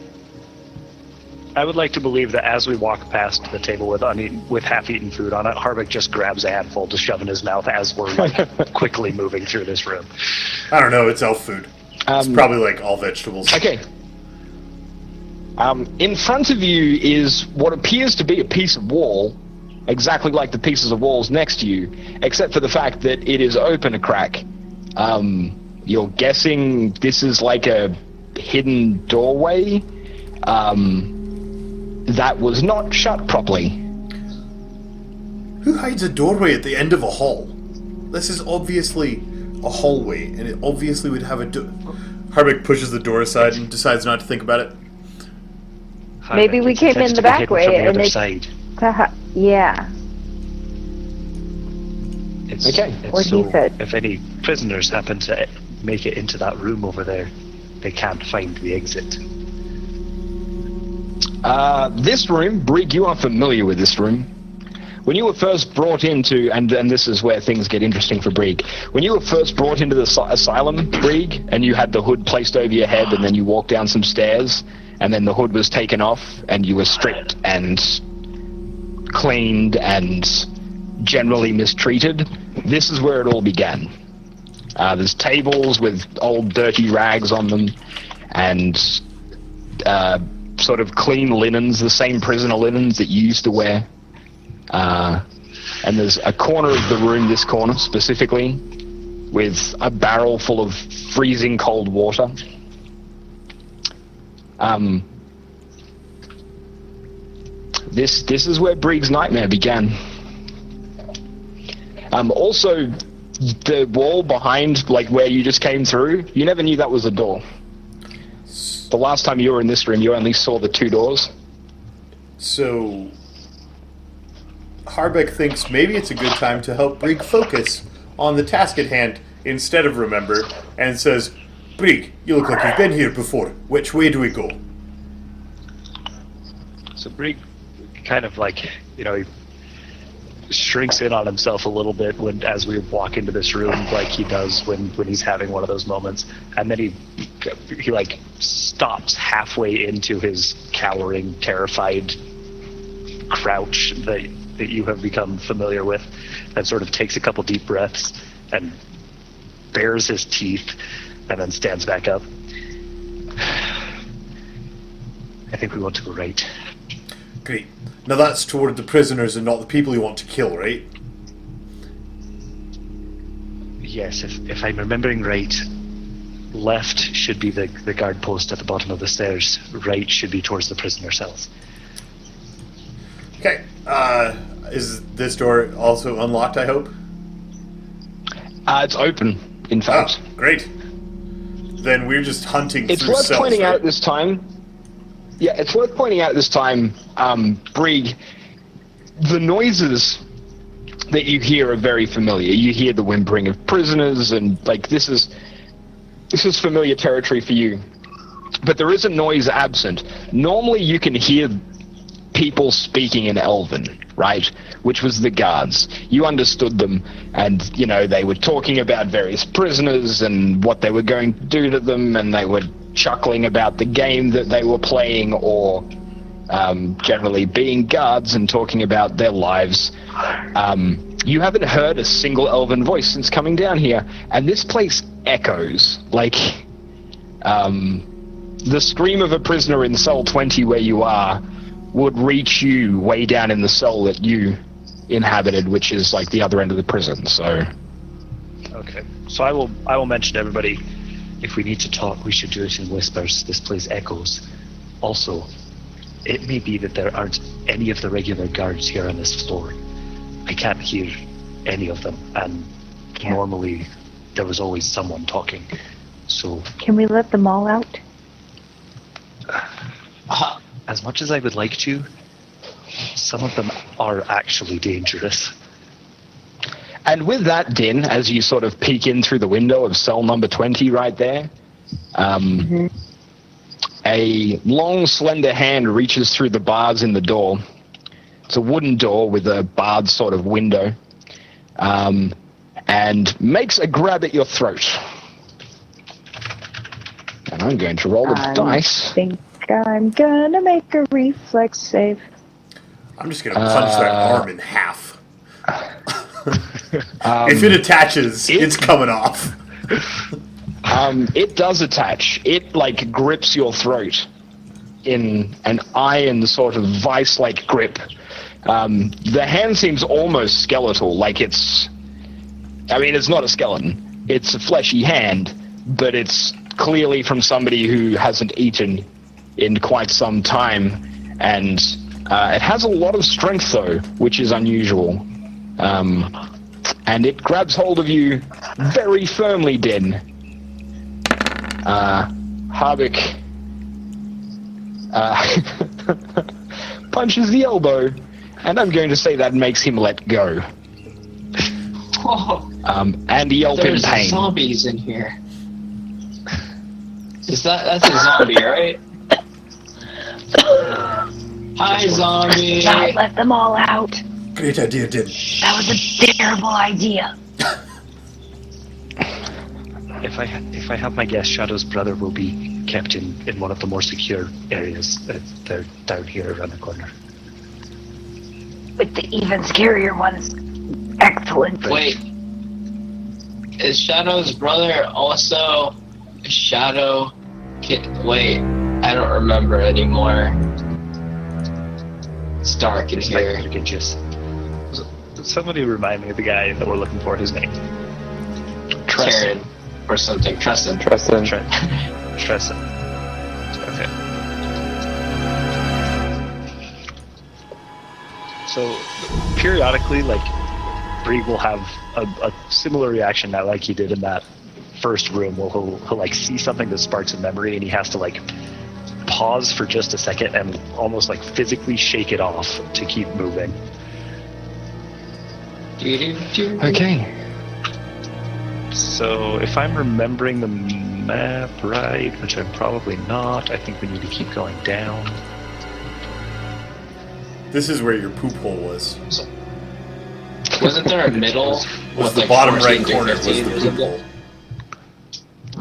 I would like to believe that as we walk past the table with half-eaten food on it, Harvick just grabs a handful to shove in his mouth as we're like quickly moving through this room. I don't know. It's elf food. It's probably like all vegetables. Okay. In front of you is what appears to be a piece of wall, exactly like the pieces of walls next to you, except for the fact that it is open a crack. You're guessing this is like a hidden doorway that was not shut properly. Who hides a doorway at the end of a hall? This is obviously a hallway, and it obviously would have a door. Harbeck pushes the door aside and decides not to think about it. Maybe we came in the back way from the and other they- side. Yeah. It's, Okay. it's What he so said. if any prisoners happen to make it into that room over there, they can't find the exit. This room, Brig, you are familiar with this room. When you were first brought into, and this is where things get interesting for Brig, when you were first brought into the asylum, Brig, and you had the hood placed over your head, and then you walked down some stairs, and then the hood was taken off, and you were stripped and cleaned and generally mistreated, this is where it all began. There's tables with old dirty rags on them, and sort of clean linens, the same prisoner linens that you used to wear. And there's a corner of the room, this corner specifically, with a barrel full of freezing cold water. This is where Brieg's nightmare began. Also, the wall behind, like where you just came through, you never knew that was a door. The last time you were in this room, you only saw the two doors. So, Harbeck thinks maybe it's a good time to help Brieg focus on the task at hand instead of remember, and says, Brig, you look like you've been here before. Which way do we go? So Brig kind of like, he shrinks in on himself a little bit as we walk into this room, like he does when he's having one of those moments, and then he like stops halfway into his cowering, terrified crouch that you have become familiar with, and sort of takes a couple deep breaths and bares his teeth and then stands back up. I think we want to go right. Great. Now that's toward the prisoners and not the people you want to kill, right? Yes, if I'm remembering right, left should be the guard post at the bottom of the stairs. Right should be towards the prisoner cells. Okay. Is this door also unlocked, I hope? It's open, in fact. Oh, great. Then we're just hunting It's through worth cells, pointing right? out at this time. Yeah, it's worth pointing out this time, Brig, the noises that you hear are very familiar. You hear the whimpering of prisoners, and like this is familiar territory for you. But there is a noise absent. Normally, you can hear people speaking in Elven, right? Which was the guards. You understood them, and they were talking about various prisoners and what they were going to do to them, and they were chuckling about the game that they were playing, or generally being guards and talking about their lives. You haven't heard a single Elven voice since coming down here, and this place echoes. Like, the scream of a prisoner in cell 20 where you are would reach you way down in the cell that you inhabited, which is like the other end of the prison. So, okay. So I will mention to everybody, if we need to talk, we should do it in whispers. This place echoes. Also, it may be that there aren't any of the regular guards here on this floor. I can't hear any of them, and normally there was always someone talking. So, Can we let them all out? as much as I would like to, some of them are actually dangerous. and with that, Din, as you sort of peek in through the window of cell number 20 right there, a long, slender hand reaches through the bars in the door. It's a wooden door with a barred sort of window, and makes a grab at your throat. And I'm going to roll the dice. I think I'm gonna make a reflex save. I'm just going to punch that arm in half. If it attaches, it's coming off. It does attach. It, like, grips your throat in an iron sort of vice-like grip. The hand seems almost skeletal, like it's not a skeleton. It's a fleshy hand, but it's clearly from somebody who hasn't eaten in quite some time, and it has a lot of strength, though, which is unusual. And it grabs hold of you very firmly, Din. Harvick punches the elbow, and I'm going to say that makes him let go. Whoa. And yelp in There's pain. zombies in here. That's a zombie, right? Hi, zombie. God, let them all out. Great idea, Din. That was a terrible idea. If I have my guess, Shadow's brother will be kept in one of the more secure areas. They're down here around the corner. With the even scarier ones. Excellent. Wait. Is Shadow's brother also Shadow Kid? Wait, I don't remember anymore. It's dark in here. You can just... Somebody remind me of the guy that we're looking for, his name. Karen or something. Tristan. Tristan. Tristan. Okay. So, periodically, like, Brig will have a similar reaction now, like he did in that first room, where he'll like see something that sparks a memory, and he has to like pause for just a second and almost like physically shake it off to keep moving. Okay. So if I'm remembering the map right, which I'm probably not, I think we need to keep going down. This is where your poop hole was. Wasn't there a middle? Was with, the like, bottom 14 right to corner was 15 the or poop something? hole.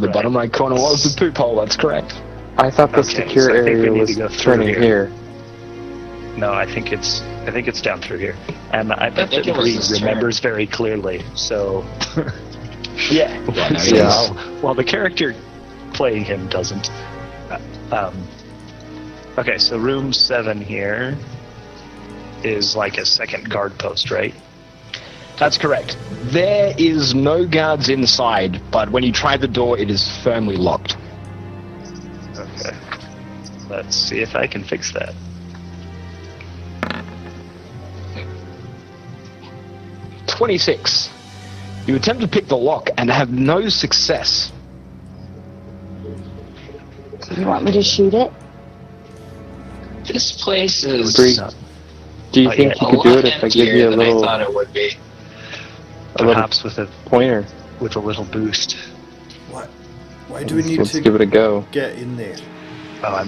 The bottom right corner was the poop hole, that's correct. I thought the Okay, secure so I think we area need was to go through turning here. here. No, I think it's down through here, and I bet think that it was Bree this turn. remembers very clearly. So Yeah. Yeah, no, Yeah. while the character playing him doesn't. Okay, so room 7 here is like a second guard post, right? That's correct. There is no guards inside, but when you try the door, it is firmly locked. Okay. Let's see if I can fix that. "26. You attempt to pick the lock and have no success. You want me to shoot it? This place is Bree, do you Oh, think yeah. you a could do lot it if I give emptier you a than little, I thought it would be. a little Perhaps with a pointer? boost. What? Why do we need Let's to give it a go. get in there? Oh,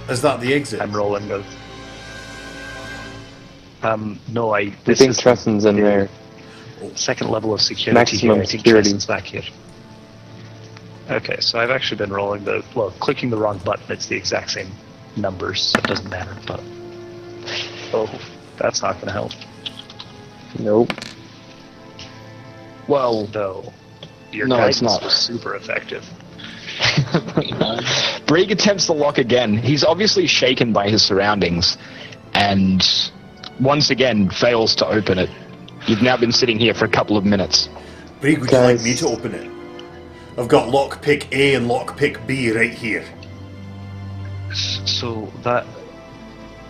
Is that the exit? I'm rolling the. No, I This think is Tressen's in there. second level of security Maximum here. I think security. Tressen's back here. Okay, so I've actually been rolling clicking the wrong button. It's the exact same numbers, so it doesn't matter. But that's not going to help. Nope. Well, Though your No, it's guidance not. was super effective. Brig attempts the lock again. He's obviously shaken by his surroundings, and once again fails to open it. You've now been sitting here for a couple of minutes. Brig, would you like Guys. me to open it? I've got lockpick A and lockpick B right here. So that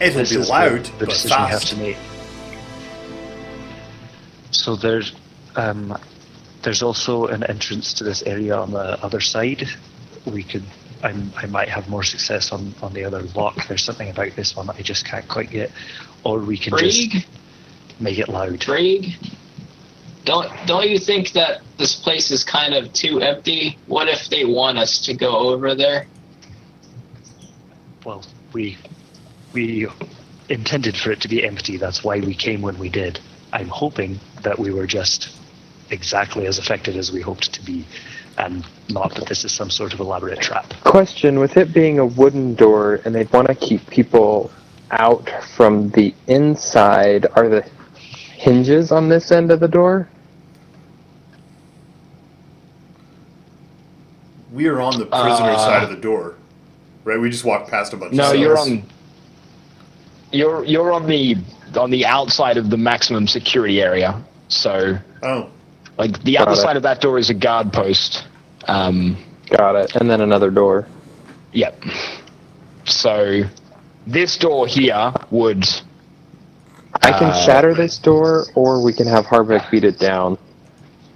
It'll this be is loud, the but decision you have fast. to make. So there's also an entrance to this area on the other side. I might have more success on the other lock. There's something about this one that I just can't quite get. Or we can just Brig, make it loud. Brig, don't you think that this place is kind of too empty? What if they want us to go over there? Well, we intended for it to be empty. That's why we came when we did. I'm hoping that we were just exactly as effective as we hoped to be, and not that this is some sort of elaborate trap. Question, with it being a wooden door and they'd want to keep people out from the inside, are the hinges on this end of the door? We are on the prisoner side of the door, right? We just walked past a bunch No, of cells. you're on the outside of the maximum security area. So, Oh, like, the Got other it. side of that door is a guard post. Got it. And then another door. Yep. So, this door here would. I can shatter this door, or we can have Harbeck beat it down.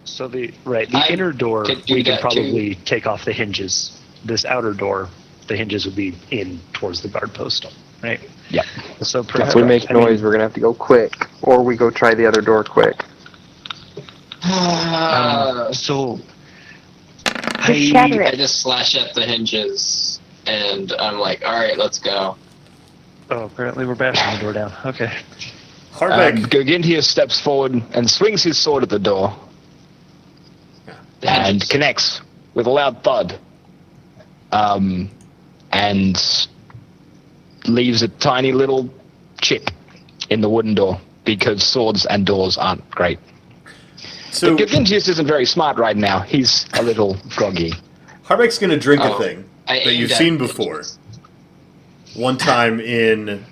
So the I inner door, could do we can that probably take off the hinges. This outer door, the hinges would be in towards the guard post, right? Yep. So If perhaps we make noise, we're going to have to go quick, or we go try the other door quick. So Just shatter I it. just slash at the hinges, and I'm like, all right, let's go. apparently we're bashing the door down. Okay. Harbeck. Gogintia steps forward and swings his sword at the door The and hinges. connects with a loud thud. And leaves a tiny little chip in the wooden door because swords and doors aren't great. So Gogintius isn't very smart right now. He's a little groggy. Harbeck's going to drink a Oh, thing I that aimed you've at seen it. before. One time in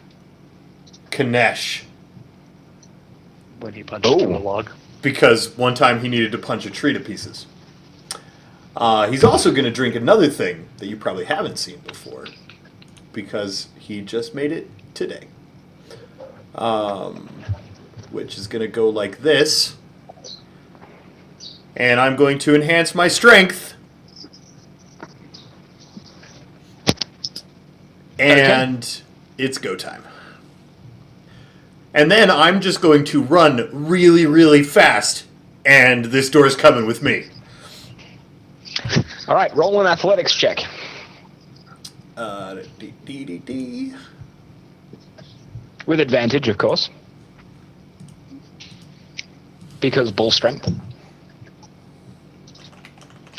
Kanesh, When he punched through Oh. a log. because one time he needed to punch a tree to pieces. He's also going to drink another thing that you probably haven't seen before, because he just made it today. Which is going to go like this. And I'm going to enhance my strength. And it's go time. And then I'm just going to run really, really fast, and this door is coming with me. All right, roll an athletics check. D. With advantage, of course. Because bull strength.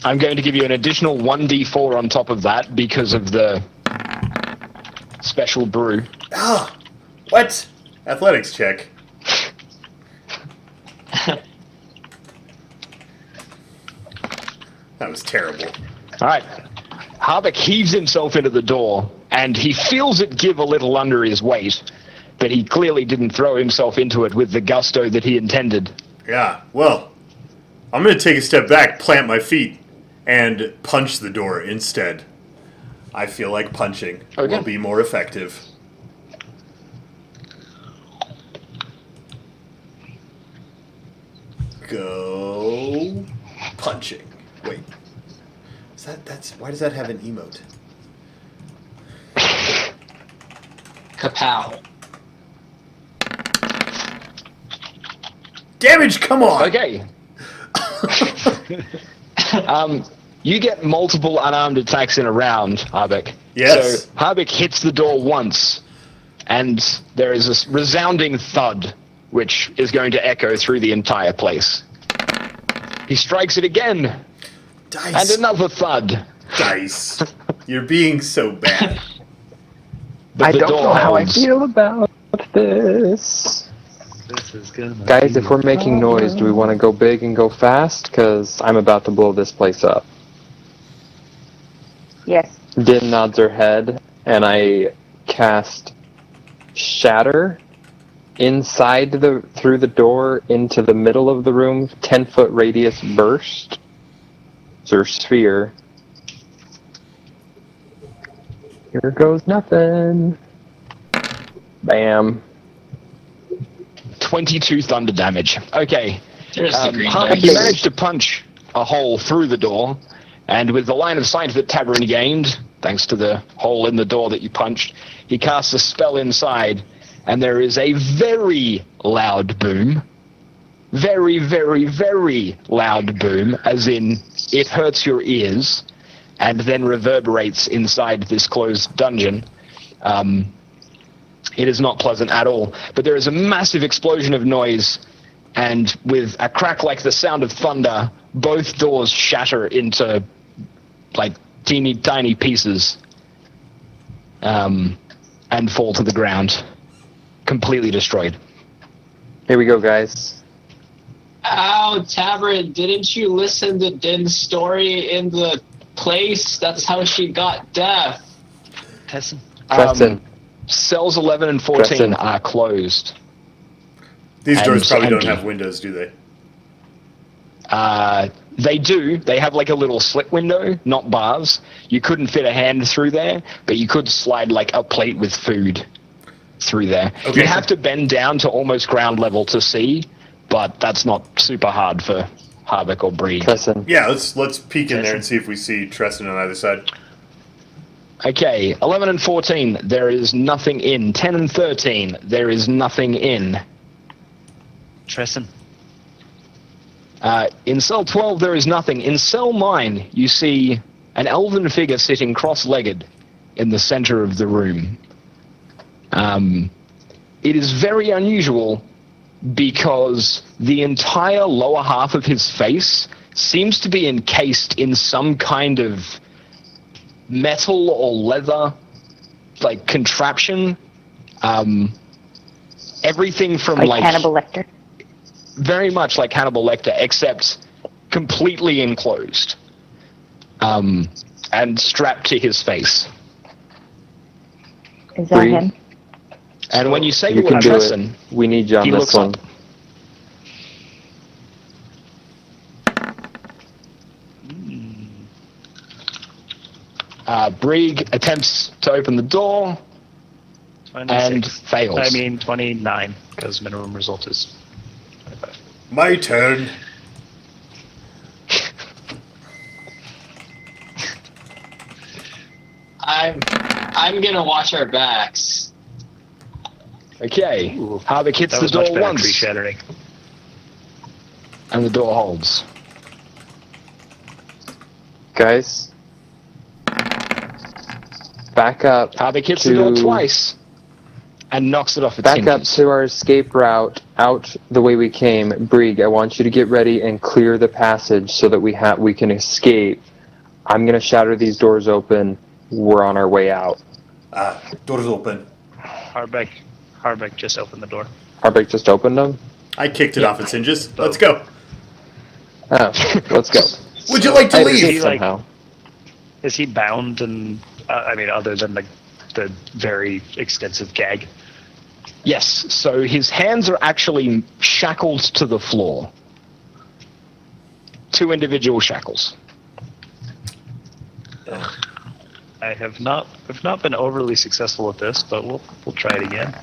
I'm going to give you an additional 1d4 on top of that because of the special brew. Ah! What? Athletics check. That was terrible. All right. Harbeck heaves himself into the door, and he feels it give a little under his weight, but he clearly didn't throw himself into it with the gusto that he intended. Yeah, well, I'm going to take a step back, plant my feet, and punch the door instead. I feel like punching will be more effective. Go punching. Wait. Why does that have an emote? Kapow. Damage, come on! Okay. You get multiple unarmed attacks in a round, Harbeck. Yes. So Harbeck hits the door once, and there is a resounding thud, which is going to echo through the entire place. He strikes it again, Dice. and another thud. Dice. You're being so bad. But I the don't door know how I holds. feel about this. This is gonna Guys, be if we're making noise, do we want to go big and go fast? Because I'm about to blow this place up. Yes. Din nods her head, and I cast Shatter through the door into the middle of the room, 10-foot radius burst, or sphere. Here goes nothing. Bam. 22 thunder damage. Okay. There's the green Harbeck, dice. you managed to punch a hole through the door, and with the line of sight that Tavern gained, thanks to the hole in the door that you punched, he casts a spell inside, and there is a very loud boom. Very, very, very loud boom, as in it hurts your ears, and then reverberates inside this closed dungeon. It is not pleasant at all, but there is a massive explosion of noise, and with a crack like the sound of thunder, both doors shatter into, like, teeny tiny pieces, and fall to the ground, completely destroyed. Here we go, guys. Ow, Tavern, didn't you listen to Din's story in the place? That's how she got death. Tessin. Preston. Cells 11 and 14 Preston. are closed. These doors And probably don't empty. have windows, do they? They do. They have like a little slit window, not bars. You couldn't fit a hand through there, but you could slide like a plate with food through there. Okay. You have to bend down to almost ground level to see, but that's not super hard for Harbeck or Breed. Preston. Yeah, let's peek in there and see if we see Treston on either side. Okay, 11 and 14, there is nothing in. 10 and 13, there is nothing in. Tresson. In cell 12, there is nothing. In cell 9, you see an elven figure sitting cross-legged in the center of the room. It is very unusual because the entire lower half of his face seems to be encased in some kind of metal or leather, like, contraption. Everything from, Like Hannibal Lecter. very much like Hannibal Lecter, except completely enclosed, and strapped to his face. Is that Breathe. him? And when you say You the can word do Tresson, it. We need you on he this looks one. up. Brieg attempts to open the door and 26. fails. I mean 29, because minimum result is 25. My turn. I'm gonna watch our backs. Okay, Ooh, Harbeck hits that the was much door better once, tree shattering. and the door holds. Guys, back up. Harbeck hits the door twice and knocks it off its Back up hinges. to our escape route, out the way we came. Brig, I want you to get ready and clear the passage so that we can escape. I'm going to shatter these doors open. We're on our way out. Door's open. Harbeck just opened the door. Harbeck just opened them? I kicked it off its hinges. Let's go. Oh, let's go. Would you like to I leave? escaped somehow. Is he bound and, other than the very extensive gag? Yes, so his hands are actually shackled to the floor. 2 individual shackles. I have not been overly successful at this, but we'll try it again.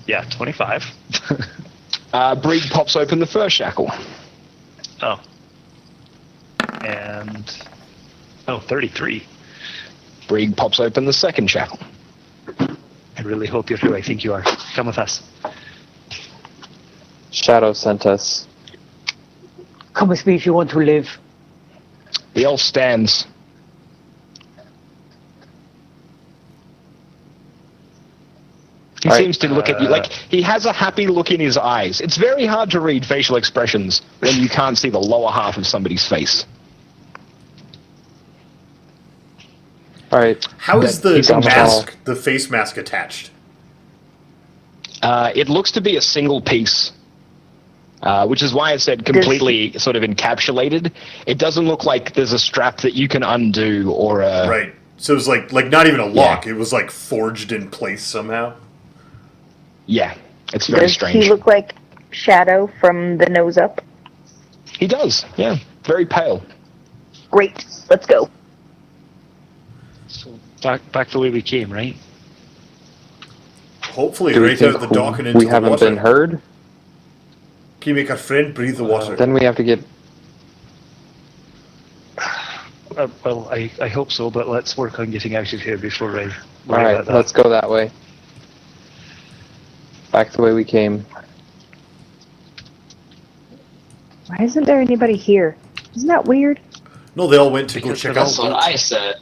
Yeah, 25. Brig pops open the first shackle. Oh. And 33. Brig pops open the second shackle. I really hope you're who I think you are. Come with us. Shadow sent us. Come with me if you want to live. The elf stands. He seems to look at you like he has a happy look in his eyes. It's very hard to read facial expressions when you can't see the lower half of somebody's face. All right. How is the He's on the mask, the face mask, attached? It looks to be a single piece, which is why I said completely sort of encapsulated. It doesn't look like there's a strap that you can undo or a... Right. So it was like not even a lock. Yeah. It was like forged in place somehow. Yeah, it's very strange. Does he look like Shadow from the nose up? He does, yeah. Very pale. Great. Let's go. So back the way we came, right? Hopefully, Do we right out think the dock and into we the haven't water. been heard? Can you make our friend breathe the water? Then we have to get... Well, I hope so, but let's work on getting out of here before I... Alright, let's go that way. Back the way we came. Why isn't there anybody here? Isn't that weird? No, they all went to go Because check they're out. That's what I said.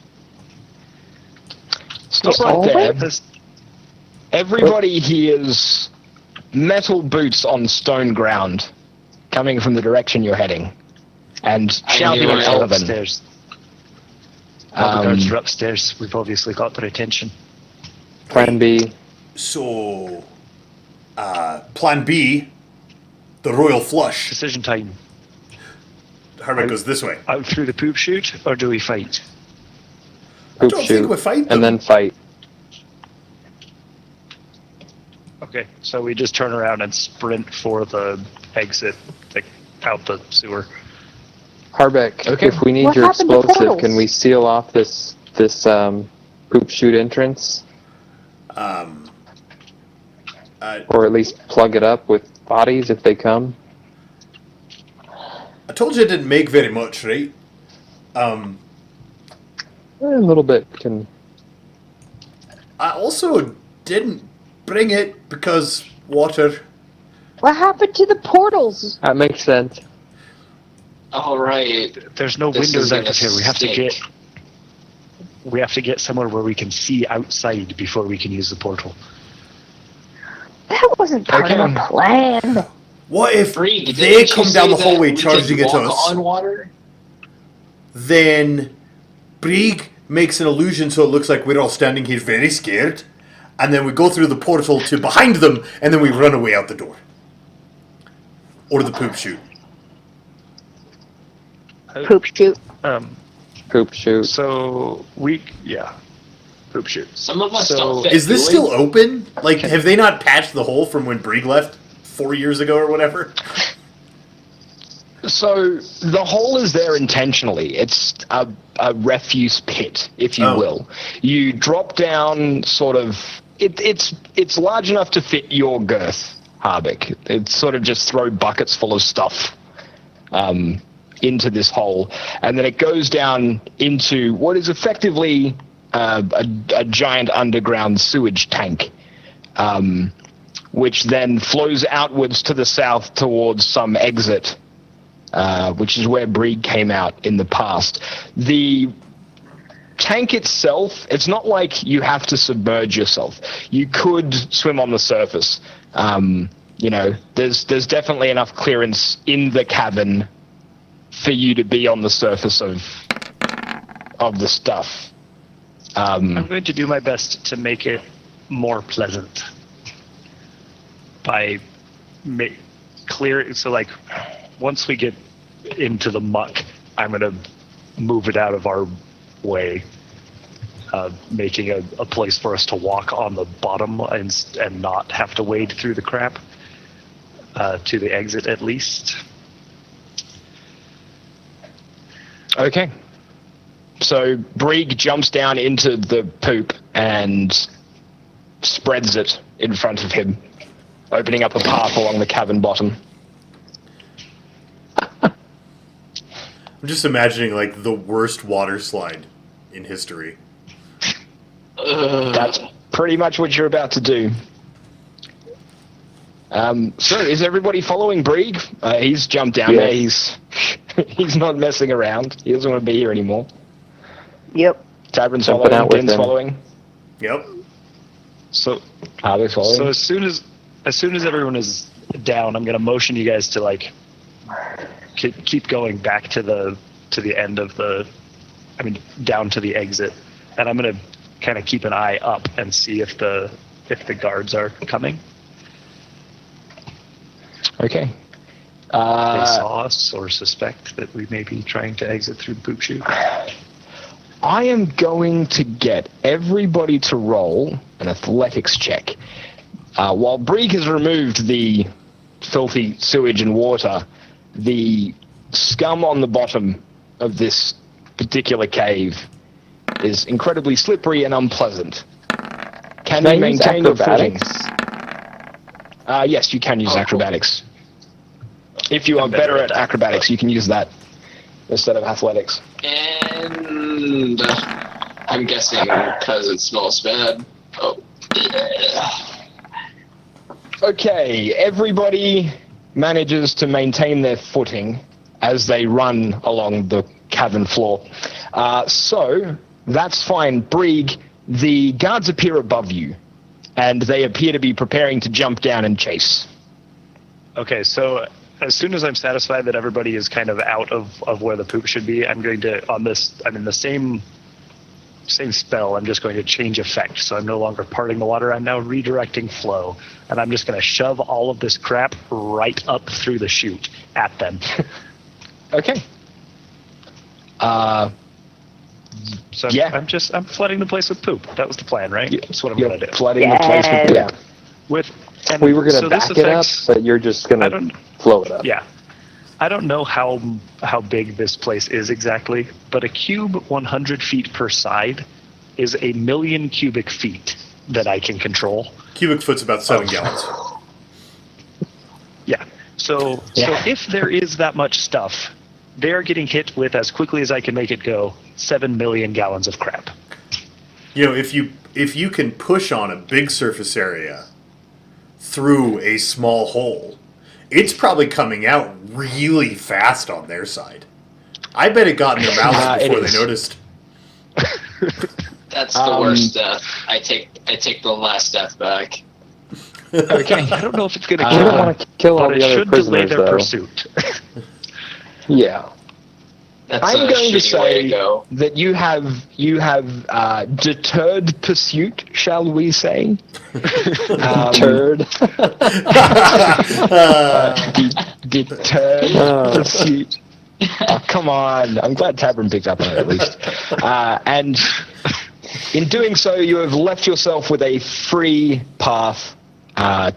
Stop right there. Everybody hears metal boots on stone ground coming from the direction you're heading. And shouting in Elven. Upstairs. All the guards are upstairs. We've obviously got their attention. Plan B. So, Plan B, the Royal Flush. Decision time. Harbeck goes this way. Out through the poop chute, or do we fight? Poop don't shoot. think we fight them. And then fight. Okay, so we just turn around and sprint for the exit, like out the sewer. Harbeck, Okay. if we need What your happened to explosive, portals? can we seal off this poop chute entrance? Or at least plug it up with bodies if they come? I told you it didn't make very much, right? A little bit can... I also didn't bring it because water. What happened to the portals? That makes sense. All right. There's no This windows is out gonna of here. We have to get somewhere where we can see outside before we can use the portal. That wasn't part of the plan. What if Bree, they didn't you come down the say hallway that we charging could at walk us? on water? Then Brieg makes an illusion so it looks like we're all standing here very scared, and then we go through the portal to behind them, and then we run away out the door. Or the poop chute. Poop chute. Poop chute. So poop chute. Some of us So- don't fit. Is this do we? still open? Like, have they not patched the hole from when Brieg left 4 years ago or whatever? So the hole is there intentionally. It's a refuse pit, if you will. You drop down sort of... It's large enough to fit your girth, Harbeck. It's sort of just throw buckets full of stuff into this hole. And then it goes down into what is effectively a giant underground sewage tank, which then flows outwards to the south towards some exit which is where Brieg came out in the past. The tank itself, it's not like you have to submerge yourself. You could swim on the surface. There's definitely enough clearance in the cavern for you to be on the surface of the stuff. I'm going to do my best to make it more pleasant by clear. So, like, once we get into the muck, I'm going to move it out of our way, making a place for us to walk on the bottom and not have to wade through the crap to the exit at least. Okay. So Brieg jumps down into the poop and spreads it in front of him, opening up a path along the cavern bottom. I'm just imagining, like, the worst water slide in history. That's pretty much what you're about to do. So is everybody following Brieg? He's jumped down there. He's not messing around. He doesn't want to be here anymore. Yep. Tabern's Jumping following. out with Ben's him. following. Yep. So Harvey's following. So as soon as everyone is down, I'm going to motion you guys to, like, keep going back to the end of down to the exit, and I'm going to kind of keep an eye up and see if the guards are coming. Okay. They saw us or suspect that we may be trying to exit through the poop chute. I am going to get everybody to roll an athletics check. While Brieg has removed the filthy sewage and water, the scum on the bottom of this particular cave is incredibly slippery and unpleasant. Can you maintain your footing? Yes, you can use acrobatics. If you are better at acrobatics, you can use that instead of athletics. And I'm guessing because it smells bad. Oh. Okay, everybody manages to maintain their footing as they run along the cavern floor. So, that's fine. Brieg, the guards appear above you, and they appear to be preparing to jump down and chase. Okay, so as soon as I'm satisfied that everybody is kind of out of where the poop should be, I'm going to, I'm in the same spell, I'm just going to change effect. So I'm no longer parting the water, I'm now redirecting flow. And I'm just going to shove all of this crap right up through the chute at them. Okay. So Yeah. I'm flooding the place with poop. That was the plan, right? That's what I'm You're going to do. flooding the place with Yeah. And We were going to so this back it up, affects- but you're just going to flow it up. Yeah. I don't know how big this place is exactly, but a cube 100 feet per side is 1,000,000 cubic feet that I can control. Cubic foot's about 7 gallons. Yeah. So if there is that much stuff, they are getting hit with, as quickly as I can make it go, 7 million gallons of crap. You know, if you can push on a big surface area through a small hole, it's probably coming out really fast on their side. I bet it got in their mouths before they noticed. That's the worst death. I take the last death back. Okay. I don't know if it's going to I kill don't them, want to kill all but the it other should delay prisoners, their though. pursuit. Yeah. That's I'm a going to shitty way say to go. that you have deterred pursuit, shall we say? Turd. Deterred pursuit. Oh, come on. I'm glad Tabram picked up on it at least. And in doing so, you have left yourself with a free path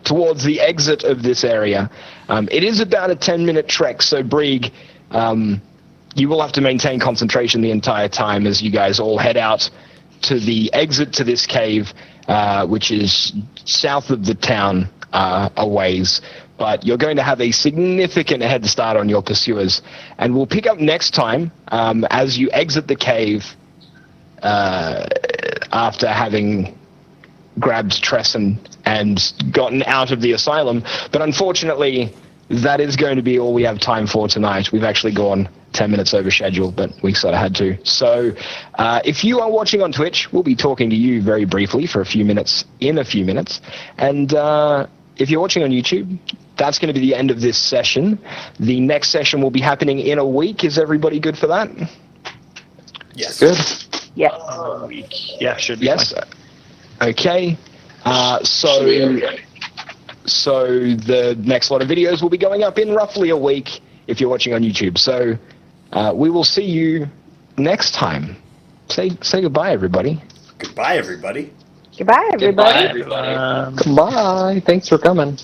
towards the exit of this area. It is about a 10-minute trek, so Brieg, you will have to maintain concentration the entire time as you guys all head out to the exit to this cave, which is south of the town a ways. But you're going to have a significant head start on your pursuers. And we'll pick up next time as you exit the cave after having grabbed Tress and gotten out of the asylum. But unfortunately, that is going to be all we have time for tonight. We've actually gone 10 minutes over schedule, but we sort of had to. So if you are watching on Twitch, we'll be talking to you very briefly for a few minutes, And if you're watching on YouTube, that's going to be the end of this session. The next session will be happening in a week. Is everybody good for that? Yes. Good. Yes. Yeah, should be Yes. fine. Okay. Should be okay. So the next lot of videos will be going up in roughly a week if you're watching on YouTube. So we will see you next time. Say goodbye, everybody. Goodbye, everybody. Goodbye, everybody. Goodbye, everybody. Goodbye. Thanks for coming.